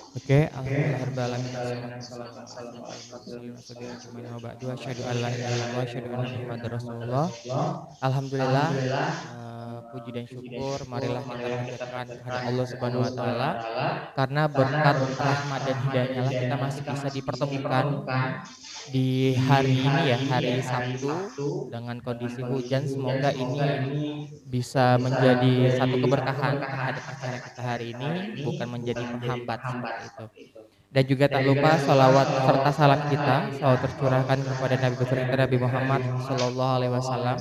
Oke, alhamdulillahirabbil alamin wassalatu wassalamu ala asyrofil mursalin wa sayyidil ajmain wa ba'du asyhadu an la ilaha illallah asyhadu anna muhammadar rasulullah. Alhamdulillah, puji dan syukur marilah kita panjatkan kehadirat Allah Subhanahu wa taala, karena berkat rahmat dan hidayahnya lah kita masih bisa dipertemukan di hari ini ya, hari Sabtu dengan kondisi hujan. Semoga ini bisa menjadi satu keberkahan terhadap acara kita hari ini, bukan menjadi penghambat seperti itu. Dan juga tak lupa sholawat serta salam kita selalu tercurahkan kepada Nabi besar kita Nabi Muhammad Shallallahu Alaihi Wasallam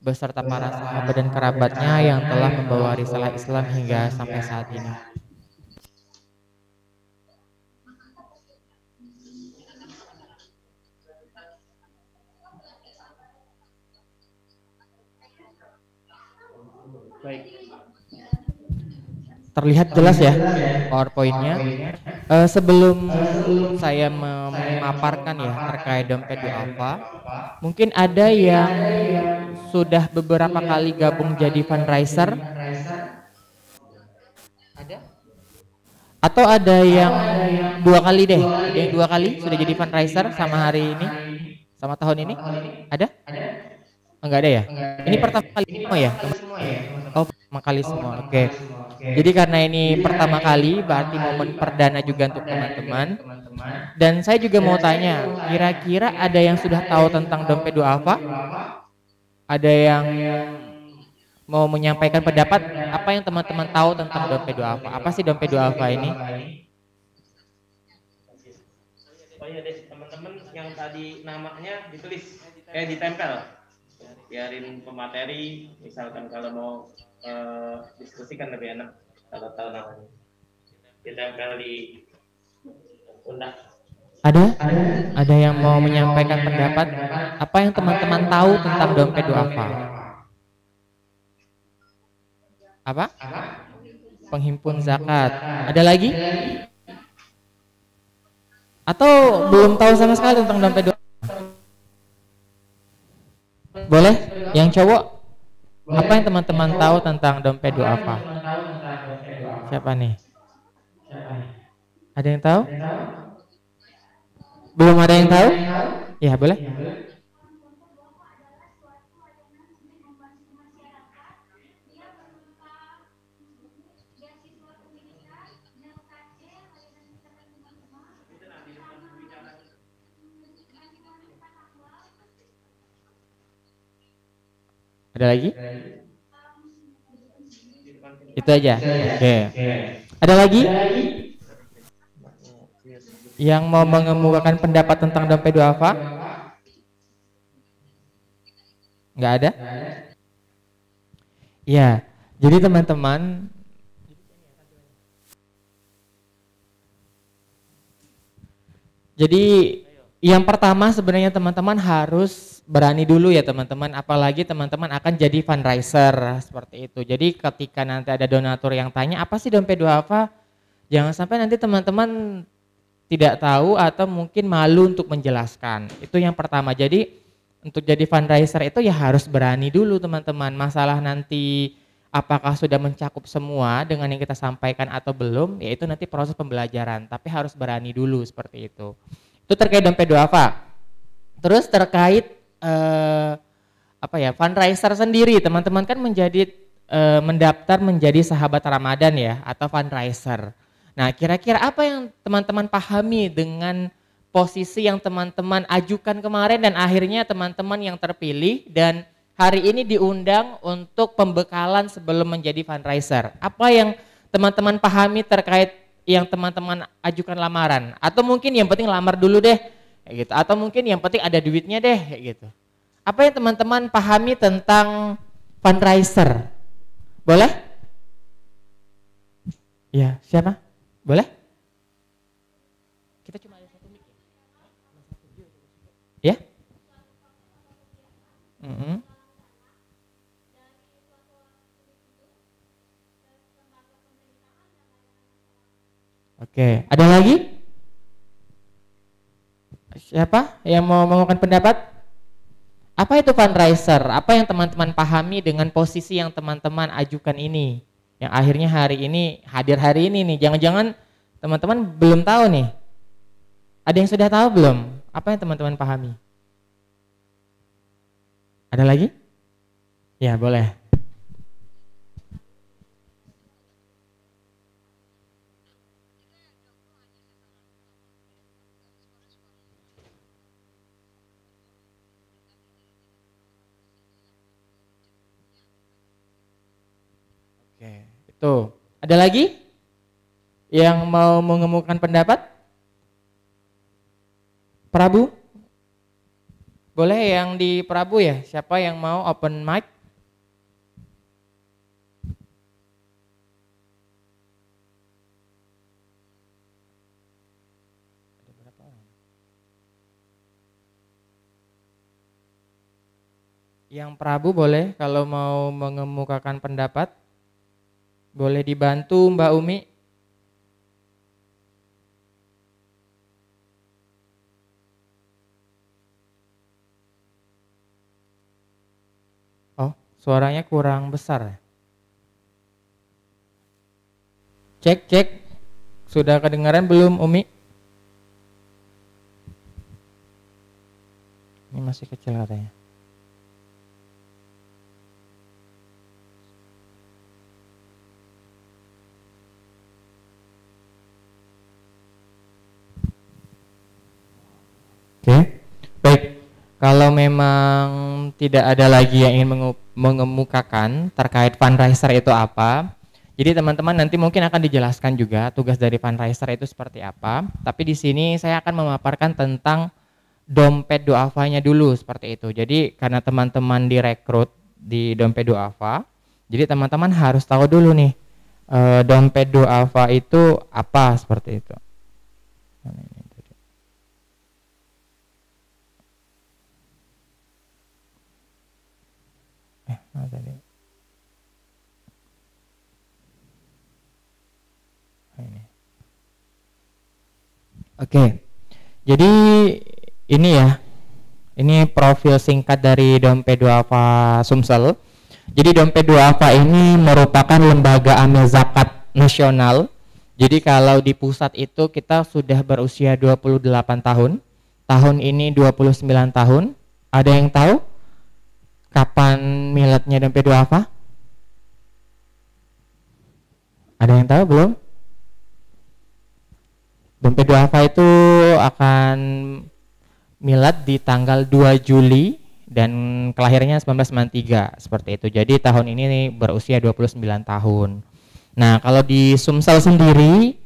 beserta para sahabat dan kerabatnya yang telah membawa risalah Islam hingga sampai saat ini. Baik. Terlihat jelas ya PowerPoint-nya. Sebelum saya memaparkan ya terkait dompet duafa, mungkin ada yang sudah beberapa kali gabung jadi fundraiser. Ada? Atau ada yang 2 kali deh? Ada yang 2 kali sudah jadi fundraiser sama hari ini, sama tahun ini? Ada? Enggak ada ya? Ini pertama kali semua ya? Oh, pertama kali semua. Oke. Jadi karena ini pertama kali, berarti momen perdana juga untuk teman-teman. Dan saya juga mau tanya, kira-kira ada yang sudah tahu tentang dompet duafa? Ada yang mau menyampaikan pendapat? Apa yang teman-teman tahu tentang dompet duafa? Apa sih dompet duafa ini? Oh iya deh, teman-teman yang tadi namanya ditulis, ditempel. Biarin pemateri, misalkan kalau mau diskusikan lebih enak kalau tahu namanya. Ditempel di undang. Ada yang mau menyampaikan pendapat? Apa yang teman-teman tahu tentang dompet duafa? Apa? Penghimpun zakat. Ada lagi? Atau belum tahu sama sekali tentang dompet duafa? Boleh? Yang cowok? Apa yang teman-teman tahu tentang dompet duafa? Siapa nih? Ada yang tahu? Belum ada yang tahu? Ya, boleh. Ada lagi? Itu aja. Oke. Ada lagi? Yang mau mengemukakan pendapat tentang dompet duafa? Enggak ada? Ya, jadi teman-teman, jadi yang pertama sebenarnya teman-teman harus berani dulu ya teman-teman, apalagi teman-teman akan jadi fundraiser seperti itu. Jadi ketika nanti ada donatur yang tanya apa sih dompet duafa, jangan sampai nanti teman-teman tidak tahu atau mungkin malu untuk menjelaskan. Itu yang pertama. Jadi untuk jadi fundraiser itu ya harus berani dulu teman-teman. Masalah nanti apakah sudah mencakup semua dengan yang kita sampaikan atau belum, ya itu nanti proses pembelajaran. Tapi harus berani dulu seperti itu. Itu terkait dompet duafa. Terus terkait fundraiser sendiri, teman-teman kan menjadi mendaftar menjadi sahabat Ramadan ya atau fundraiser. Nah, kira-kira apa yang teman-teman pahami dengan posisi yang teman-teman ajukan kemarin dan akhirnya teman-teman yang terpilih dan hari ini diundang untuk pembekalan sebelum menjadi fundraiser? Apa yang teman-teman pahami terkait yang teman-teman ajukan lamaran? Atau mungkin yang penting lamar dulu deh, kayak gitu. Atau mungkin yang penting ada duitnya deh, kayak gitu. Apa yang teman-teman pahami tentang fundraiser? Boleh? Ya, siapa? Boleh? Kita cuma ada satu mic ya? Oke, ada lagi? Siapa yang mau mengungkapkan pendapat? Apa itu fundraiser? Apa yang teman-teman pahami dengan posisi yang teman-teman ajukan ini? Yang akhirnya hari ini hadir hari ini nih. Jangan-jangan Teman-teman belum tahu nih. Ada yang sudah tahu belum? Apa yang teman-teman pahami? Ada lagi? Ya, boleh. Oke, itu. Ada lagi yang mau mengemukakan pendapat? Prabu? Boleh yang di Prabu ya? Siapa yang mau open mic? Yang Prabu boleh kalau mau mengemukakan pendapat. Boleh dibantu Mbak Umi. Oh, suaranya kurang besar. Cek, cek. Sudah kedengaran belum Umi? Ini masih kecil katanya. Oke, baik. Kalau memang tidak ada lagi yang ingin mengemukakan terkait fundraiser itu apa, jadi teman-teman nanti mungkin akan dijelaskan juga tugas dari fundraiser itu seperti apa. Tapi di sini saya akan memaparkan tentang dompet duafa-nya dulu seperti itu. Jadi karena teman-teman direkrut di dompet duafa, jadi teman-teman harus tahu dulu nih dompet duafa itu apa seperti itu. Tadi. Oke, jadi ini ya, ini profil singkat dari dompet duafa Sumsel. Jadi dompet duafa ini merupakan lembaga amil zakat nasional. Jadi kalau di pusat itu kita sudah berusia 28 tahun, tahun ini 29 tahun. Ada yang tahu kapan miladnya dompet duafa? Ada yang tahu belum? Dompet duafa itu akan milad di tanggal 2 Juli dan kelahirannya 1993 seperti itu. Jadi tahun ini berusia 29 tahun. Nah, kalau di Sumsel sendiri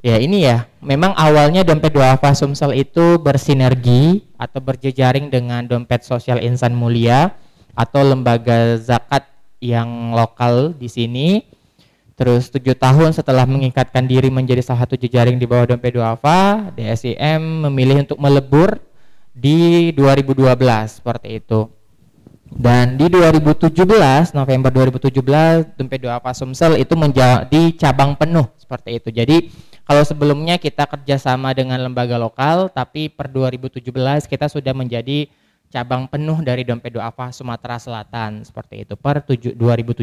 ya ini ya, memang awalnya dompet duafa Sumsel itu bersinergi atau berjejaring dengan dompet sosial insan mulia atau lembaga zakat yang lokal di sini. Terus 7 tahun setelah mengikatkan diri menjadi salah satu jejaring di bawah dompet duafa, DSIM memilih untuk melebur di 2012 seperti itu. Dan di 2017, November 2017, dompet duafa Sumsel itu menjadi cabang penuh seperti itu. Jadi kalau sebelumnya kita kerjasama dengan lembaga lokal, tapi per 2017 kita sudah menjadi cabang penuh dari dompet duafa Sumatera Selatan seperti itu per 2017.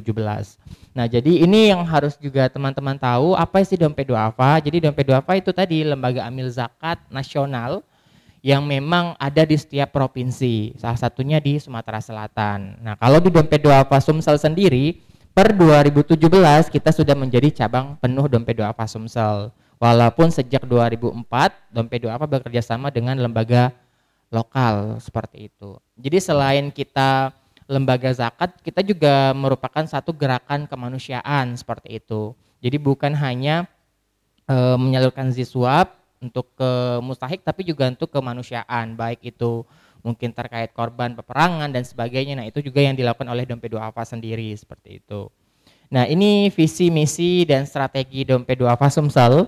Nah, jadi ini yang harus juga teman-teman tahu, apa sih dompet duafa? Jadi dompet duafa itu tadi lembaga amil zakat nasional yang memang ada di setiap provinsi, salah satunya di Sumatera Selatan. Nah, kalau di dompet duafa Sumsel sendiri per 2017 kita sudah menjadi cabang penuh dompet duafa Sumsel. Walaupun sejak 2004 dompet duafa bekerja sama dengan lembaga lokal seperti itu. Jadi selain kita lembaga zakat, kita juga merupakan satu gerakan kemanusiaan seperti itu. Jadi bukan hanya menyalurkan ziswab untuk ke mustahik, tapi juga untuk kemanusiaan, baik itu mungkin terkait korban peperangan dan sebagainya. Nah, itu juga yang dilakukan oleh dompet duafa sendiri seperti itu. Nah, ini visi misi dan strategi dompet duafa Sumsel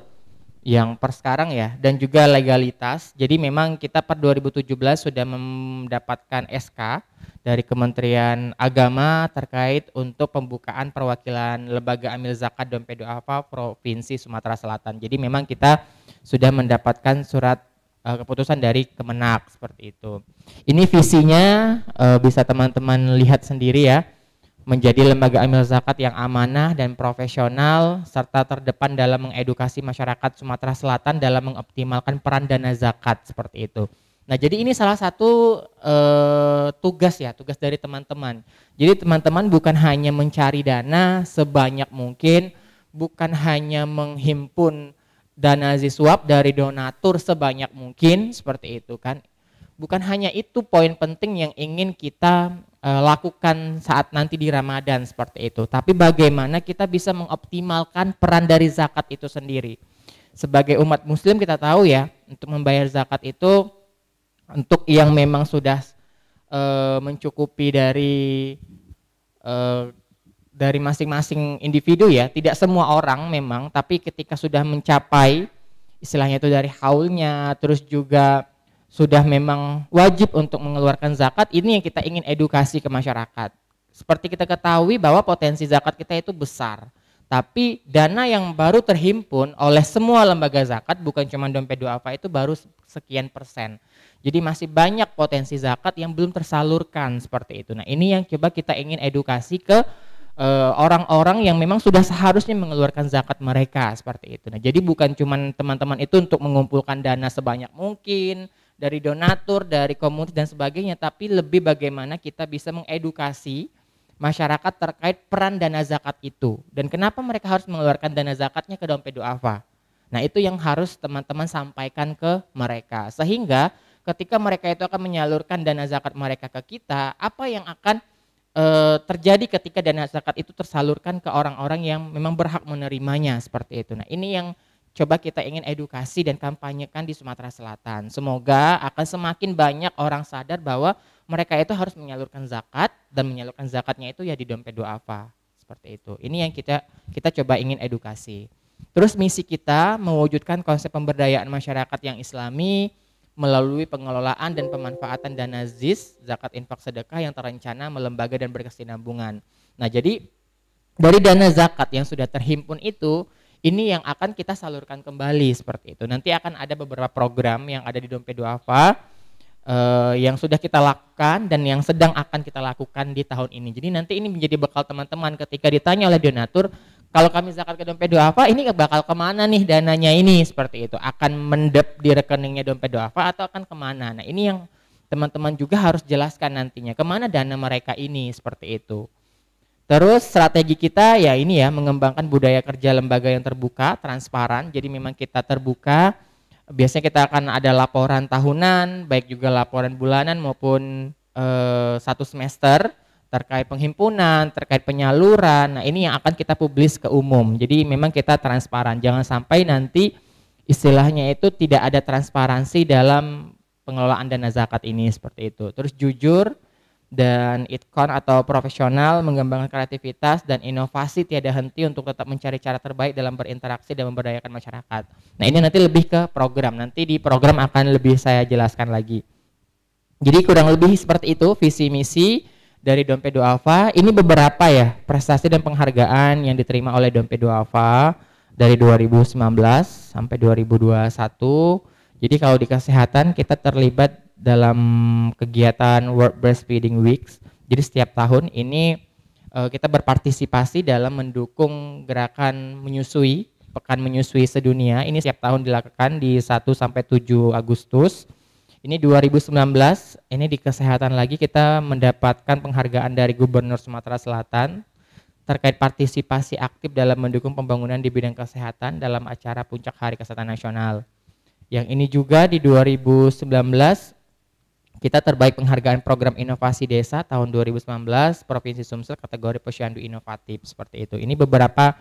yang per sekarang ya, dan juga legalitas. Jadi memang kita per 2017 sudah mendapatkan SK dari Kementerian Agama terkait untuk pembukaan perwakilan lembaga amil zakat dompet duafa Provinsi Sumatera Selatan. Jadi memang kita sudah mendapatkan surat keputusan dari Kemenak seperti itu. Ini visinya bisa teman-teman lihat sendiri ya. menjadi lembaga amil zakat yang amanah dan profesional serta terdepan dalam mengedukasi masyarakat Sumatera Selatan dalam mengoptimalkan peran dana zakat seperti itu. Nah, jadi ini salah satu tugas dari teman-teman. Jadi teman-teman bukan hanya mencari dana sebanyak mungkin, bukan hanya menghimpun dana ziswap dari donatur sebanyak mungkin seperti itu kan. Bukan hanya itu poin penting yang ingin kita lakukan saat nanti di Ramadan seperti itu, tapi bagaimana kita bisa mengoptimalkan peran dari zakat itu sendiri. Sebagai umat muslim kita tahu ya, untuk membayar zakat itu untuk yang memang sudah mencukupi dari masing-masing individu ya, tidak semua orang memang, tapi ketika sudah mencapai istilahnya itu dari haulnya, terus juga sudah memang wajib untuk mengeluarkan zakat, ini yang kita ingin edukasi ke masyarakat. Seperti kita ketahui bahwa potensi zakat kita itu besar, tapi dana yang baru terhimpun oleh semua lembaga zakat, bukan cuma dompet duafa, itu baru sekian persen. Jadi masih banyak potensi zakat yang belum tersalurkan seperti itu. Nah, ini yang coba kita ingin edukasi ke orang-orang yang memang sudah seharusnya mengeluarkan zakat mereka seperti itu. Nah, jadi bukan cuma teman-teman itu untuk mengumpulkan dana sebanyak mungkin dari donatur, dari komunitas dan sebagainya, tapi lebih bagaimana kita bisa mengedukasi masyarakat terkait peran dana zakat itu dan kenapa mereka harus mengeluarkan dana zakatnya ke dompet duafa. Nah, itu yang harus teman-teman sampaikan ke mereka, sehingga ketika mereka itu akan menyalurkan dana zakat mereka ke kita, apa yang akan terjadi ketika dana zakat itu tersalurkan ke orang-orang yang memang berhak menerimanya seperti itu. Nah, ini yang coba kita ingin edukasi dan kampanyekan di Sumatera Selatan. Semoga akan semakin banyak orang sadar bahwa mereka itu harus menyalurkan zakat dan menyalurkan zakatnya itu ya di dompet duafa seperti itu. Ini yang kita coba ingin edukasi. Terus misi kita mewujudkan konsep pemberdayaan masyarakat yang Islami melalui pengelolaan dan pemanfaatan dana ZIS, zakat infak sedekah yang terencana, melembaga dan berkesinambungan. Nah, jadi dari dana zakat yang sudah terhimpun itu, ini yang akan kita salurkan kembali seperti itu. Nanti akan ada beberapa program yang ada di dompet duafa yang sudah kita lakukan dan yang sedang akan kita lakukan di tahun ini. Jadi nanti ini menjadi bekal teman-teman ketika ditanya oleh donatur, kalau kami zakat ke dompet duafa ini bakal kemana nih dananya ini seperti itu, akan mendep di rekeningnya dompet duafa atau akan kemana. Nah, ini yang teman-teman juga harus jelaskan nantinya kemana dana mereka ini seperti itu. Terus strategi kita ya ini ya, mengembangkan budaya kerja lembaga yang terbuka, transparan. Jadi memang kita terbuka, biasanya kita akan ada laporan tahunan, baik juga laporan bulanan maupun satu semester terkait penghimpunan, terkait penyaluran. Nah, ini yang akan kita publis ke umum. Jadi memang kita transparan, jangan sampai nanti istilahnya itu tidak ada transparansi dalam pengelolaan dana zakat ini seperti itu. Terus jujur dan itkon atau profesional, mengembangkan kreativitas dan inovasi tiada henti untuk tetap mencari cara terbaik dalam berinteraksi dan memberdayakan masyarakat. Nah, ini nanti lebih ke program, nanti di program akan lebih saya jelaskan lagi. Jadi kurang lebih seperti itu visi misi dari dompet duafa. Ini beberapa ya prestasi dan penghargaan yang diterima oleh dompet duafa dari 2019 sampai 2021. Jadi kalau di kesehatan kita terlibat dalam kegiatan World Breastfeeding Weeks. Jadi setiap tahun ini kita berpartisipasi dalam mendukung gerakan menyusui, pekan menyusui sedunia. Ini setiap tahun dilakukan di 1 sampai 7 Agustus. Ini 2019, ini di kesehatan lagi kita mendapatkan penghargaan dari Gubernur Sumatera Selatan terkait partisipasi aktif dalam mendukung pembangunan di bidang kesehatan dalam acara Puncak Hari Kesehatan Nasional. Yang ini juga di 2019 kita terbaik penghargaan program inovasi desa tahun 2019 Provinsi Sumsel kategori posyandu inovatif seperti itu. Ini beberapa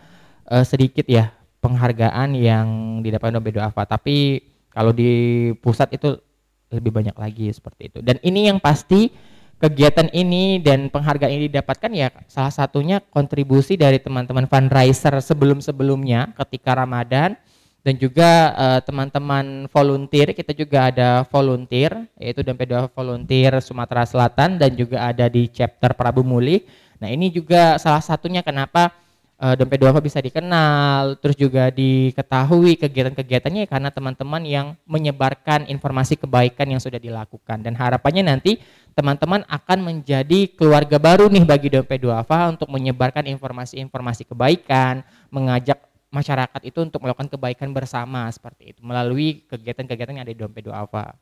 sedikit ya penghargaan yang didapat dompet duafa, tapi kalau di pusat itu lebih banyak lagi seperti itu. Dan ini yang pasti kegiatan ini dan penghargaan ini didapatkan ya salah satunya kontribusi dari teman-teman fundraiser sebelum-sebelumnya ketika Ramadan, dan juga teman-teman volunteer. Kita juga ada volunteer, yaitu dompet duafa volunteer Sumatera Selatan dan juga ada di chapter Prabu Muli. Nah, ini juga salah satunya kenapa Dompet Duafa bisa dikenal, terus juga diketahui kegiatan-kegiatannya karena teman-teman yang menyebarkan informasi kebaikan yang sudah dilakukan. Dan harapannya nanti teman-teman akan menjadi keluarga baru nih bagi Dompet Duafa untuk menyebarkan informasi-informasi kebaikan, mengajak masyarakat itu untuk melakukan kebaikan bersama seperti itu melalui kegiatan-kegiatan yang ada di Dompet Duafa.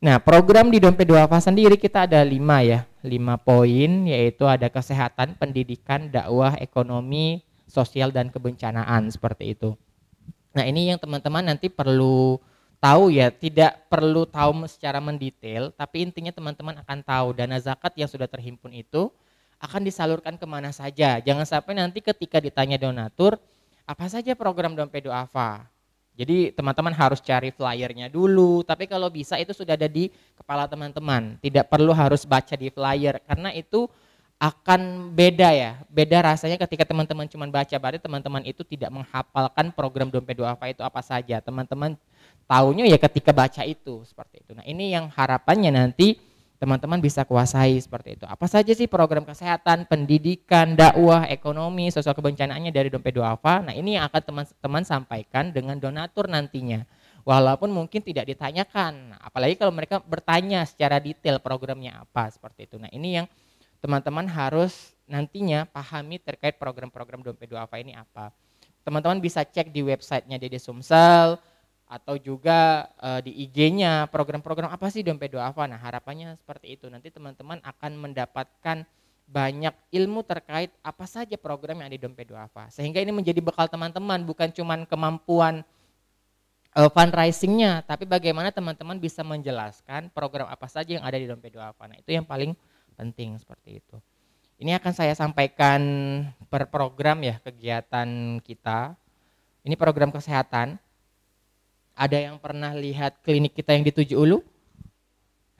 Nah, program di Dompet Duafa sendiri kita ada 5 poin, yaitu ada kesehatan, pendidikan, dakwah, ekonomi, sosial, dan kebencanaan seperti itu. Nah, ini yang teman-teman nanti perlu tahu ya, tidak perlu tahu secara mendetail, tapi intinya teman-teman akan tahu dana zakat yang sudah terhimpun itu akan disalurkan kemana saja. Jangan sampai nanti ketika ditanya donatur, apa saja program Dompet Duafa? Jadi teman-teman harus cari flyernya dulu, tapi kalau bisa itu sudah ada di kepala teman-teman. Tidak perlu harus baca di flyer, karena itu akan beda ya. Beda rasanya ketika teman-teman cuma baca, berarti teman-teman itu tidak menghafalkan program Dompet Duafa itu apa saja. Teman-teman taunya ya ketika baca itu, seperti itu. Nah ini yang harapannya nanti teman-teman bisa kuasai seperti itu. Apa saja sih program kesehatan, pendidikan, dakwah, ekonomi, sosial kebencanaannya dari Dompet Duafa. Nah ini yang akan teman-teman sampaikan dengan donatur nantinya. Walaupun mungkin tidak ditanyakan, apalagi kalau mereka bertanya secara detail programnya apa seperti itu. Nah ini yang teman-teman harus nantinya pahami terkait program-program Dompet Duafa ini apa. Teman-teman bisa cek di websitenya Dede Sumsel, atau juga di IG-nya program-program apa sih Dompet Duafa. Nah harapannya seperti itu, nanti teman-teman akan mendapatkan banyak ilmu terkait apa saja program yang ada di Dompet Duafa, sehingga ini menjadi bekal teman-teman, bukan cuma kemampuan fundraisingnya, tapi bagaimana teman-teman bisa menjelaskan program apa saja yang ada di Dompet Duafa. Nah itu yang paling penting seperti itu. Ini akan saya sampaikan per program ya kegiatan kita. Ini program kesehatan. Ada yang pernah lihat klinik kita yang di Tujuh Ulu?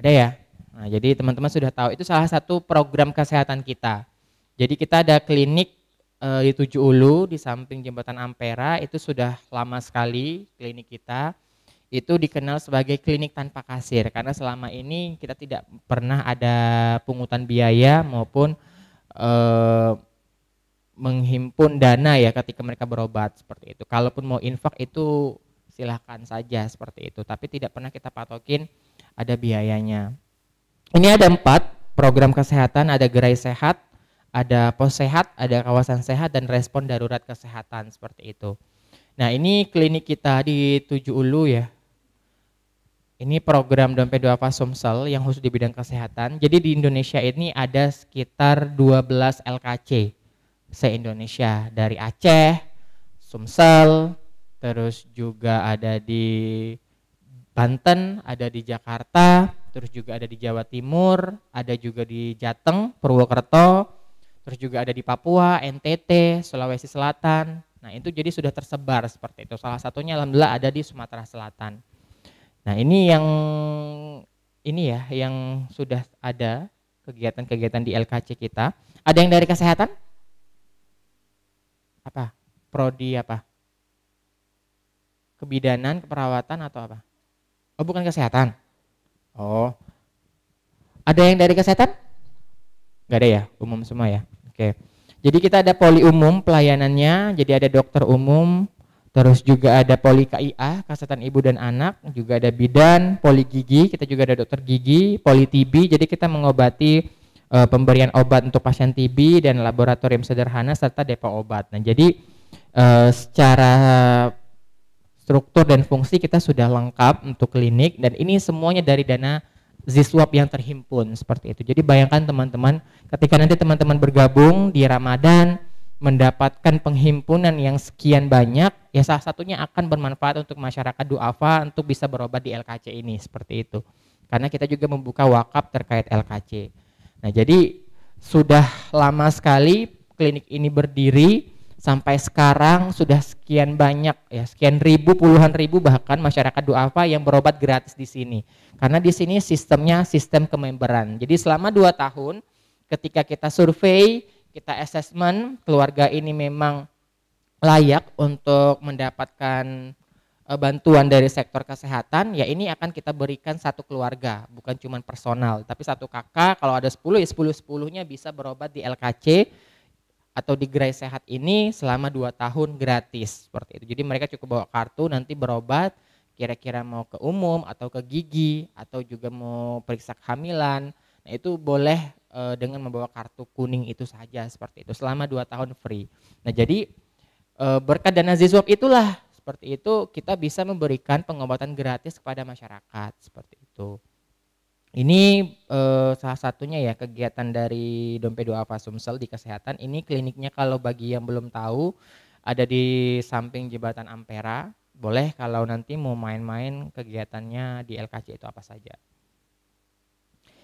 Ada ya? Nah, jadi teman-teman sudah tahu itu salah satu program kesehatan kita. Jadi kita ada klinik di Tujuh Ulu di samping Jembatan Ampera, itu sudah lama sekali klinik kita. Itu dikenal sebagai klinik tanpa kasir karena selama ini kita tidak pernah ada pungutan biaya maupun menghimpun dana ya ketika mereka berobat seperti itu. Kalaupun mau infak itu silahkan saja seperti itu, tapi tidak pernah kita patokin ada biayanya. Ini ada 4 program kesehatan, ada gerai sehat, ada pos sehat, ada kawasan sehat, dan respon darurat kesehatan seperti itu. Nah ini klinik kita di Tujuh Ulu ya. Ini program Dompet Duafa Sumsel yang khusus di bidang kesehatan. Jadi di Indonesia ini ada sekitar 12 LKC se-Indonesia, dari Aceh, Sumsel, terus juga ada di Banten, ada di Jakarta, terus juga ada di Jawa Timur, ada juga di Jateng, Purwokerto, terus juga ada di Papua, NTT, Sulawesi Selatan. Nah itu jadi sudah tersebar seperti itu. Salah satunya alhamdulillah ada di Sumatera Selatan. Nah ini ya yang sudah ada kegiatan-kegiatan di LKC kita. Ada yang dari kesehatan? Apa? Prodi apa? Kebidanan, keperawatan atau apa? Oh bukan kesehatan. Oh. Ada yang dari kesehatan? Gak ada ya? Umum semua ya? Oke. Jadi kita ada poli umum pelayanannya, jadi ada dokter umum, terus juga ada poli KIA, kesehatan ibu dan anak, juga ada bidan, poli gigi, kita juga ada dokter gigi, poli TB, jadi kita mengobati pemberian obat untuk pasien TB dan laboratorium sederhana serta depo obat. Nah jadi secara struktur dan fungsi kita sudah lengkap untuk klinik, dan ini semuanya dari dana Ziswap yang terhimpun seperti itu. Jadi bayangkan teman-teman ketika nanti teman-teman bergabung di Ramadan mendapatkan penghimpunan yang sekian banyak, ya salah satunya akan bermanfaat untuk masyarakat duafa untuk bisa berobat di LKC ini seperti itu. Karena kita juga membuka wakaf terkait LKC. Nah jadi sudah lama sekali klinik ini berdiri. Sampai sekarang sudah sekian banyak ya, sekian ribu, puluhan ribu bahkan masyarakat duafa yang berobat gratis di sini. Karena di sini sistemnya sistem kememberan. Jadi selama 2 tahun ketika kita survei, kita assessment, keluarga ini memang layak untuk mendapatkan bantuan dari sektor kesehatan, ya ini akan kita berikan satu keluarga, bukan cuma personal, tapi satu kakak, kalau ada 10 ya 10-10-nya bisa berobat di LKC atau di Gerai Sehat ini selama 2 tahun gratis seperti itu. Jadi mereka cukup bawa kartu nanti berobat, kira-kira mau ke umum atau ke gigi atau juga mau periksa kehamilan. Nah, itu boleh dengan membawa kartu kuning itu saja seperti itu selama 2 tahun free. Nah, jadi berkat dana Ziswap itulah seperti itu kita bisa memberikan pengobatan gratis kepada masyarakat seperti itu. Ini salah satunya ya kegiatan dari Dompet Duafa Sumsel di kesehatan. Ini kliniknya kalau bagi yang belum tahu ada di samping Jembatan Ampera. Boleh kalau nanti mau main-main kegiatannya di LKC itu apa saja.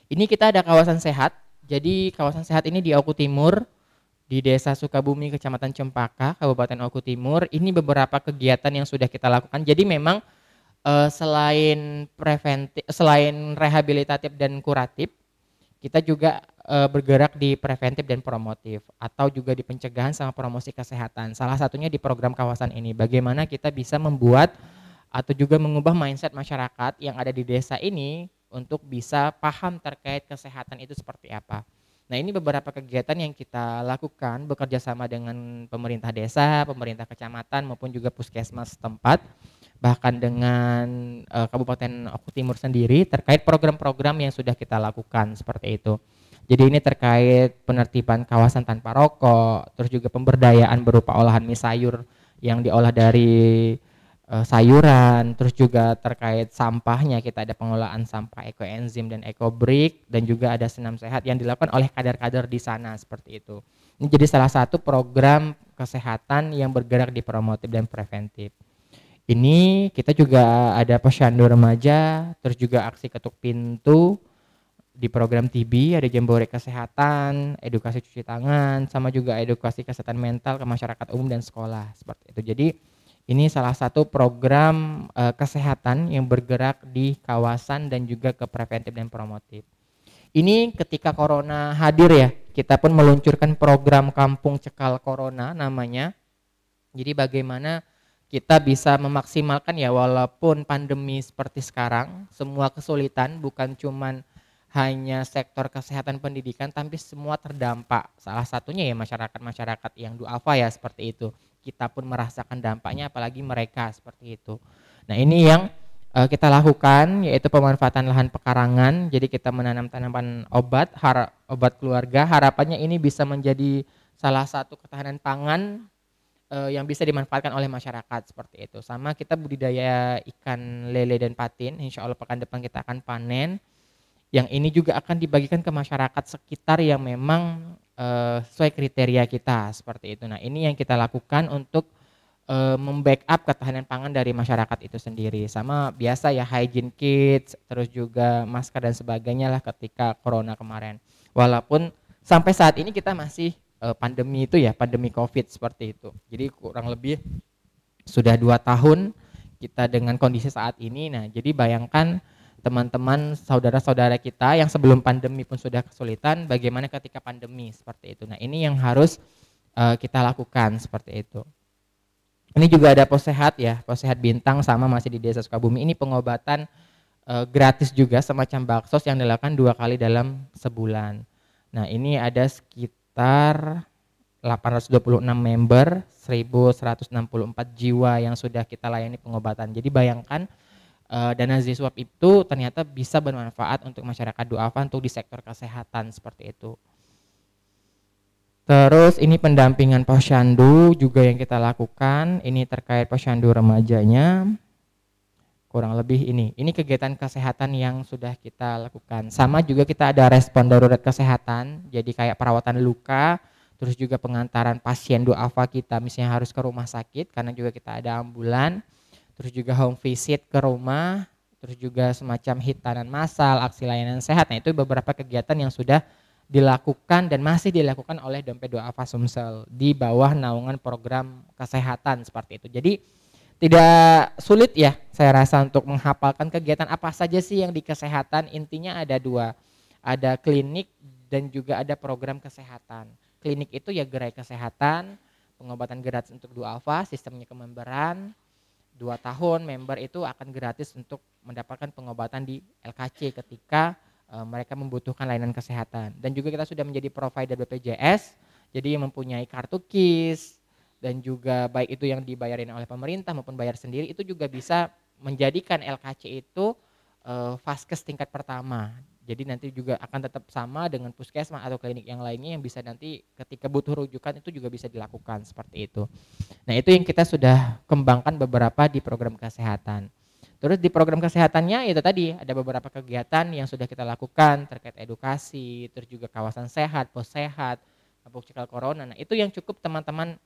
Ini kita ada kawasan sehat. Jadi kawasan sehat ini di Oku Timur, di Desa Sukabumi, Kecamatan Cempaka, Kabupaten Oku Timur. Ini beberapa kegiatan yang sudah kita lakukan. Jadi memang selain preventif, selain rehabilitatif dan kuratif, kita juga bergerak di preventif dan promotif atau juga di pencegahan sama promosi kesehatan. Salah satunya di program kawasan ini, bagaimana kita bisa membuat atau juga mengubah mindset masyarakat yang ada di desa ini untuk bisa paham terkait kesehatan itu seperti apa. Nah, ini beberapa kegiatan yang kita lakukan bekerja sama dengan pemerintah desa, pemerintah kecamatan maupun juga puskesmas setempat, bahkan dengan Kabupaten Oku Timur sendiri terkait program-program yang sudah kita lakukan seperti itu. Jadi ini terkait penertiban kawasan tanpa rokok, terus juga pemberdayaan berupa olahan mie sayur yang diolah dari sayuran, terus juga terkait sampahnya kita ada pengolahan sampah ekoenzim dan ekobrik, dan juga ada senam sehat yang dilakukan oleh kader-kader di sana seperti itu. Ini jadi salah satu program kesehatan yang bergerak di promotif dan preventif. Ini kita juga ada posyandu remaja, terus juga aksi ketuk pintu di program TB, ada jambore kesehatan, edukasi cuci tangan, sama juga edukasi kesehatan mental ke masyarakat umum dan sekolah seperti itu. Jadi ini salah satu program kesehatan yang bergerak di kawasan dan juga ke preventif dan promotif. Ini ketika corona hadir ya, kita pun meluncurkan program Kampung Cekal Corona namanya. Jadi bagaimana kita bisa memaksimalkan ya, walaupun pandemi seperti sekarang, semua kesulitan bukan cuman hanya sektor kesehatan pendidikan, tapi semua terdampak. Salah satunya ya masyarakat-masyarakat yang duafa ya seperti itu. Kita pun merasakan dampaknya, apalagi mereka seperti itu. Nah, ini yang kita lakukan yaitu pemanfaatan lahan pekarangan. Jadi kita menanam tanaman obat, obat keluarga. Harapannya ini bisa menjadi salah satu ketahanan pangan yang bisa dimanfaatkan oleh masyarakat seperti itu. Sama kita budidaya ikan lele dan patin. Insya Allah pekan depan kita akan panen. Yang ini juga akan dibagikan ke masyarakat sekitar yang memang sesuai kriteria kita seperti itu. Nah, ini yang kita lakukan untuk membackup ketahanan pangan dari masyarakat itu sendiri. Sama biasa ya hygiene kits, terus juga masker dan sebagainya lah ketika corona kemarin. Walaupun sampai saat ini kita masih pandemi itu ya, pandemi COVID seperti itu. Jadi kurang lebih sudah 2 tahun kita dengan kondisi saat ini. Nah, jadi bayangkan teman-teman saudara-saudara kita yang sebelum pandemi pun sudah kesulitan, bagaimana ketika pandemi seperti itu. Nah, ini yang harus kita lakukan seperti itu. Ini juga ada pos sehat ya, pos sehat Bintang sama masih di Desa Sukabumi. Ini pengobatan gratis juga semacam baksos yang dilakukan 2 kali dalam sebulan. Nah, ini ada sekitar 826 member, 1164 jiwa yang sudah kita layani pengobatan. Jadi bayangkan dana Ziswap itu ternyata bisa bermanfaat untuk masyarakat duafa untuk di sektor kesehatan seperti itu. Terus ini pendampingan posyandu juga yang kita lakukan. Ini terkait posyandu remajanya. Kurang lebih ini kegiatan kesehatan yang sudah kita lakukan. Sama juga kita ada respon darurat kesehatan. Jadi kayak perawatan luka, terus juga pengantaran pasien duafa kita misalnya harus ke rumah sakit karena juga kita ada ambulan. Terus juga home visit ke rumah, terus juga semacam hitanan massal, aksi layanan sehat. Nah, itu beberapa kegiatan yang sudah dilakukan dan masih dilakukan oleh Dompet Duafa Sumsel di bawah naungan program kesehatan seperti itu. Jadi tidak sulit ya saya rasa untuk menghafalkan kegiatan apa saja sih yang di kesehatan. Intinya ada 2, ada klinik dan juga ada program kesehatan. Klinik itu ya gerai kesehatan, pengobatan gratis untuk duafa, sistemnya kememberan. 2 tahun member itu akan gratis untuk mendapatkan pengobatan di LKC ketika mereka membutuhkan layanan kesehatan. Dan juga kita sudah menjadi provider BPJS Jadi mempunyai kartu KIS dan juga baik itu yang dibayarin oleh pemerintah maupun bayar sendiri itu juga bisa menjadikan LKC itu vaskes tingkat pertama. Jadi nanti juga akan tetap sama dengan puskesmas atau klinik yang lainnya yang bisa nanti ketika butuh rujukan itu juga bisa dilakukan seperti itu. Nah itu yang kita sudah kembangkan beberapa di program kesehatan. Terus di program kesehatannya itu tadi ada beberapa kegiatan yang sudah kita lakukan terkait edukasi, terus juga kawasan sehat, pos sehat, kampung cekal corona. Nah itu yang cukup teman-teman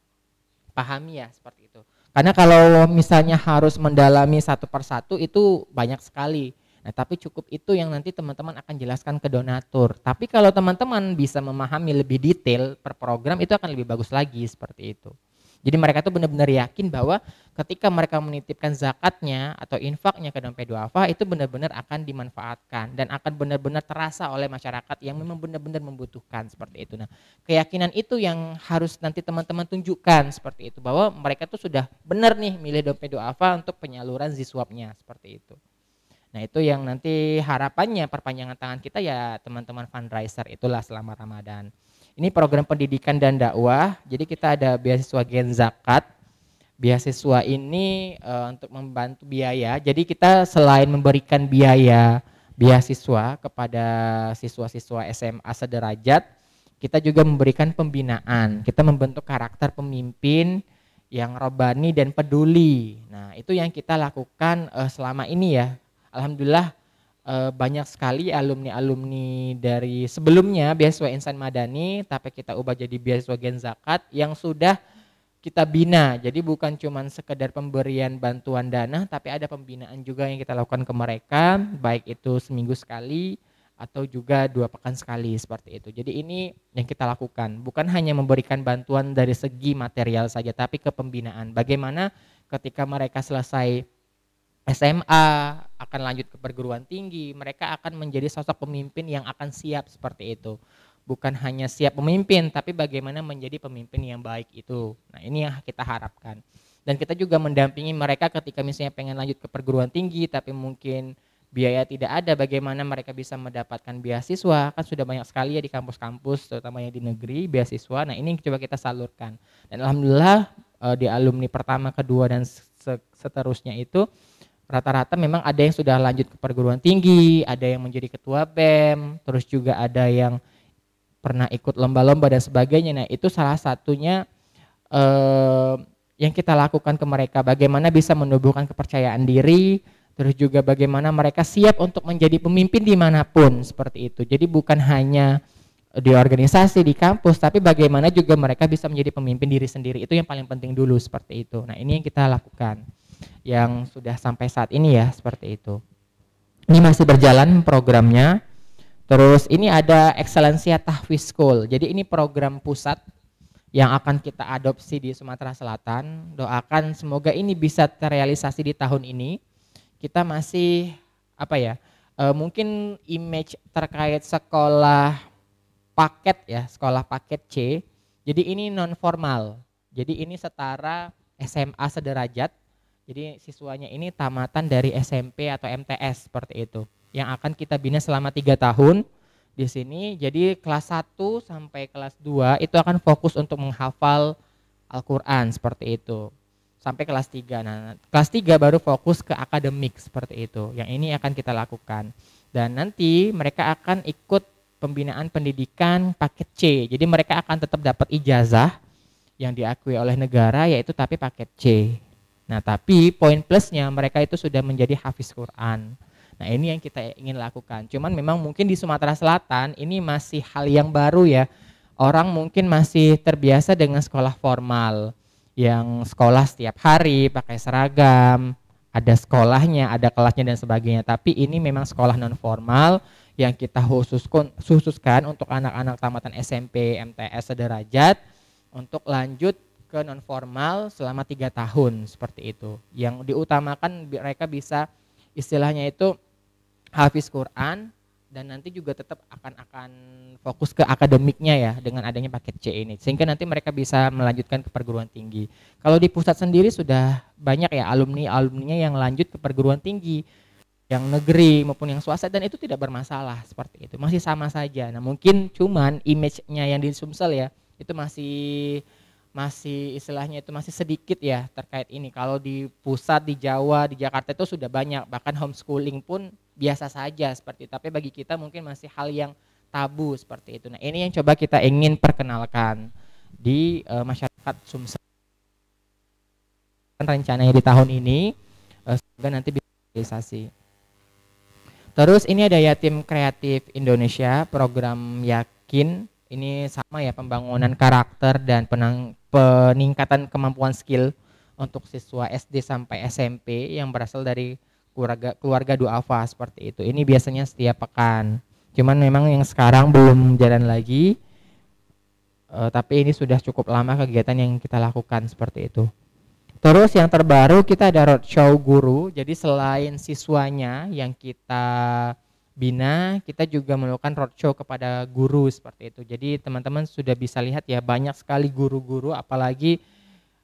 pahami ya seperti itu. Karena kalau misalnya harus mendalami satu persatu itu banyak sekali. Nah, tapi cukup itu yang nanti teman-teman akan jelaskan ke donatur. Tapi kalau teman-teman bisa memahami lebih detail per program itu akan lebih bagus lagi seperti itu. Jadi mereka tuh benar-benar yakin bahwa ketika mereka menitipkan zakatnya atau infaknya ke dompet duafa itu benar-benar akan dimanfaatkan dan akan benar-benar terasa oleh masyarakat yang memang benar-benar membutuhkan seperti itu. Nah, keyakinan itu yang harus nanti teman-teman tunjukkan seperti itu bahwa mereka tuh sudah benar nih milih dompet duafa untuk penyaluran ziswapnya seperti itu. Nah itu yang nanti harapannya perpanjangan tangan kita ya teman-teman fundraiser itulah selama Ramadan. Ini program pendidikan dan dakwah, jadi kita ada beasiswa Gen Zakat. Beasiswa ini untuk membantu biaya, jadi kita selain memberikan biaya beasiswa kepada siswa-siswa SMA sederajat, kita juga memberikan pembinaan, kita membentuk karakter pemimpin yang robani dan peduli. Nah itu yang kita lakukan selama ini ya. Alhamdulillah banyak sekali alumni-alumni dari sebelumnya beasiswa Insan Madani tapi kita ubah jadi beasiswa Gen Zakat yang sudah kita bina. Jadi bukan cuma sekedar pemberian bantuan dana tapi ada pembinaan juga yang kita lakukan ke mereka baik itu seminggu sekali atau juga 2 pekan sekali seperti itu. Jadi ini yang kita lakukan bukan hanya memberikan bantuan dari segi material saja tapi ke pembinaan. Bagaimana ketika mereka selesai SMA akan lanjut ke perguruan tinggi, mereka akan menjadi sosok pemimpin yang akan siap seperti itu. Bukan hanya siap pemimpin, tapi bagaimana menjadi pemimpin yang baik itu. Nah ini yang kita harapkan. Dan kita juga mendampingi mereka ketika misalnya pengen lanjut ke perguruan tinggi, tapi mungkin biaya tidak ada, bagaimana mereka bisa mendapatkan beasiswa. Kan sudah banyak sekali ya di kampus-kampus, terutama yang di negeri, beasiswa. Nah ini coba kita salurkan. Dan alhamdulillah di alumni pertama, kedua, dan seterusnya itu, rata-rata memang ada yang sudah lanjut ke perguruan tinggi, ada yang menjadi ketua BEM, terus juga ada yang pernah ikut lomba-lomba dan sebagainya. Nah itu salah satunya yang kita lakukan ke mereka, bagaimana bisa menumbuhkan kepercayaan diri, terus juga bagaimana mereka siap untuk menjadi pemimpin dimanapun seperti itu. Jadi bukan hanya di organisasi, di kampus, tapi bagaimana juga mereka bisa menjadi pemimpin diri sendiri, itu yang paling penting dulu seperti itu. Nah ini yang kita lakukan yang sudah sampai saat ini ya seperti itu. Ini masih berjalan programnya. Terus ini ada Excellencia Tahfiz School. Jadi ini program pusat yang akan kita adopsi di Sumatera Selatan. Doakan semoga ini bisa terrealisasi di tahun ini. Kita masih mungkin image terkait sekolah paket ya, sekolah paket C. Jadi ini non formal. Jadi ini setara SMA sederajat. Jadi siswanya ini tamatan dari SMP atau MTS seperti itu. Yang akan kita bina selama 3 tahun di sini. Jadi kelas 1 sampai kelas 2 itu akan fokus untuk menghafal Al-Qur'an seperti itu. Sampai kelas 3. Nah, kelas 3 baru fokus ke akademik seperti itu. Yang ini akan kita lakukan. Dan nanti mereka akan ikut pembinaan pendidikan paket C. Jadi mereka akan tetap dapat ijazah yang diakui oleh negara yaitu tapi paket C. Nah tapi poin plusnya mereka itu sudah menjadi hafiz Quran. Nah ini yang kita ingin lakukan. Cuman memang mungkin di Sumatera Selatan ini masih hal yang baru ya. Orang mungkin masih terbiasa dengan sekolah formal. Yang sekolah setiap hari pakai seragam. Ada sekolahnya, ada kelasnya dan sebagainya. Tapi ini memang sekolah non formal yang kita khususkan untuk anak-anak tamatan SMP, MTS sederajat. Untuk lanjut ke non formal selama 3 tahun seperti itu. Yang diutamakan mereka bisa istilahnya itu hafiz Quran dan nanti juga tetap akan fokus ke akademiknya ya dengan adanya paket C ini. Sehingga nanti mereka bisa melanjutkan ke perguruan tinggi. Kalau di pusat sendiri sudah banyak ya alumninya yang lanjut ke perguruan tinggi yang negeri maupun yang swasta dan itu tidak bermasalah seperti itu. Masih sama saja. Nah, mungkin cuman image-nya yang di Sumsel ya itu masih istilahnya itu masih sedikit ya terkait ini. Kalau di pusat, di Jawa, di Jakarta itu sudah banyak, bahkan homeschooling pun biasa saja seperti itu. Tapi bagi kita mungkin masih hal yang tabu seperti itu. Nah, ini yang coba kita ingin perkenalkan di masyarakat Sumsel. Rencananya di tahun ini semoga nanti bisa realisasi. Terus ini ada Yatim Kreatif Indonesia, program Yakin. Ini sama ya, pembangunan karakter dan peningkatan kemampuan skill untuk siswa SD sampai SMP yang berasal dari keluarga duafa seperti itu. Ini biasanya setiap pekan. Cuman memang yang sekarang belum jalan lagi. Tapi ini sudah cukup lama kegiatan yang kita lakukan seperti itu. Terus yang terbaru kita ada roadshow guru. Jadi selain siswanya yang kita bina, kita juga melakukan roadshow kepada guru seperti itu. Jadi teman-teman sudah bisa lihat ya, banyak sekali guru-guru, apalagi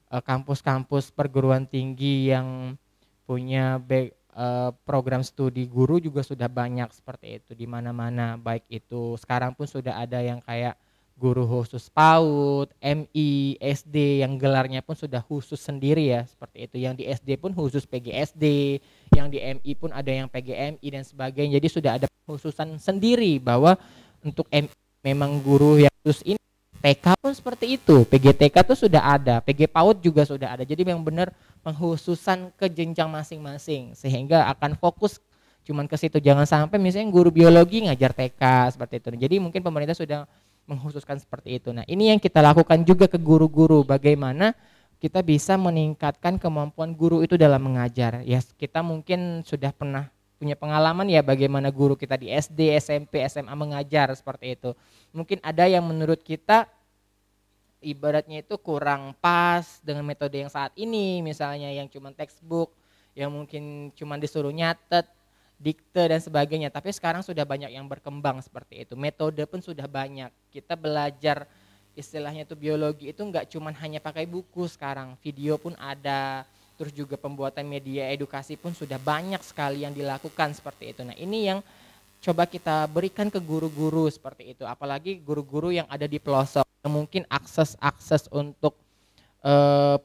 kampus-kampus perguruan tinggi yang punya program studi guru juga sudah banyak seperti itu di mana-mana. Baik itu sekarang pun sudah ada yang kayak guru khusus PAUD, MI, SD yang gelarnya pun sudah khusus sendiri ya seperti itu. Yang di SD pun khusus PGSD, yang di MI pun ada yang PGMI dan sebagainya. Jadi sudah ada khususan sendiri bahwa untuk MI memang guru yang khusus ini. TK pun seperti itu, PGTK tuh sudah ada, PG PAUD juga sudah ada. Jadi memang benar pengkhususan ke jenjang masing-masing sehingga akan fokus cuman ke situ. Jangan sampai misalnya guru biologi ngajar TK seperti itu. Jadi mungkin pemerintah sudah mengkhususkan seperti itu. Nah, ini yang kita lakukan juga ke guru-guru, bagaimana kita bisa meningkatkan kemampuan guru itu dalam mengajar. Ya, kita mungkin sudah pernah punya pengalaman ya bagaimana guru kita di SD, SMP, SMA mengajar seperti itu. Mungkin ada yang menurut kita ibaratnya itu kurang pas dengan metode yang saat ini, misalnya yang cuma textbook, yang mungkin cuma disuruh nyatet, dikte dan sebagainya. Tapi sekarang sudah banyak yang berkembang seperti itu. Metode pun sudah banyak. Kita belajar istilahnya itu biologi itu enggak cuma hanya pakai buku sekarang. Video pun ada. Terus juga pembuatan media edukasi pun sudah banyak sekali yang dilakukan seperti itu. Nah, ini yang coba kita berikan ke guru-guru seperti itu. Apalagi guru-guru yang ada di pelosok. Yang mungkin akses untuk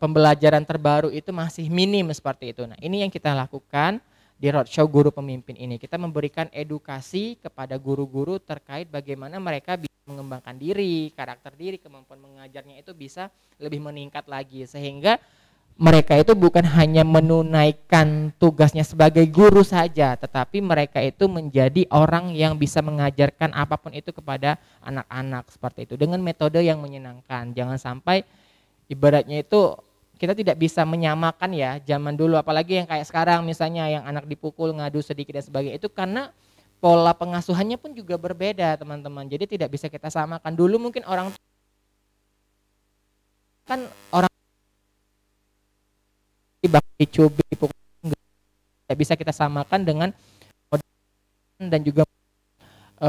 pembelajaran terbaru itu masih minim seperti itu. Nah, ini yang kita lakukan di roadshow guru pemimpin ini. Kita memberikan edukasi kepada guru-guru terkait bagaimana mereka bisa mengembangkan diri, karakter diri, kemampuan mengajarnya itu bisa lebih meningkat lagi. Sehingga mereka itu bukan hanya menunaikan tugasnya sebagai guru saja, tetapi mereka itu menjadi orang yang bisa mengajarkan apapun itu kepada anak-anak seperti itu dengan metode yang menyenangkan. Jangan sampai ibaratnya itu kita tidak bisa menyamakan ya zaman dulu, apalagi yang kayak sekarang misalnya yang anak dipukul, ngadu sedikit dan sebagainya, itu karena pola pengasuhannya pun juga berbeda teman-teman. Jadi tidak bisa kita samakan. Dulu mungkin orang kan orang dicubit, dipukul, tidak bisa kita samakan dengan dan juga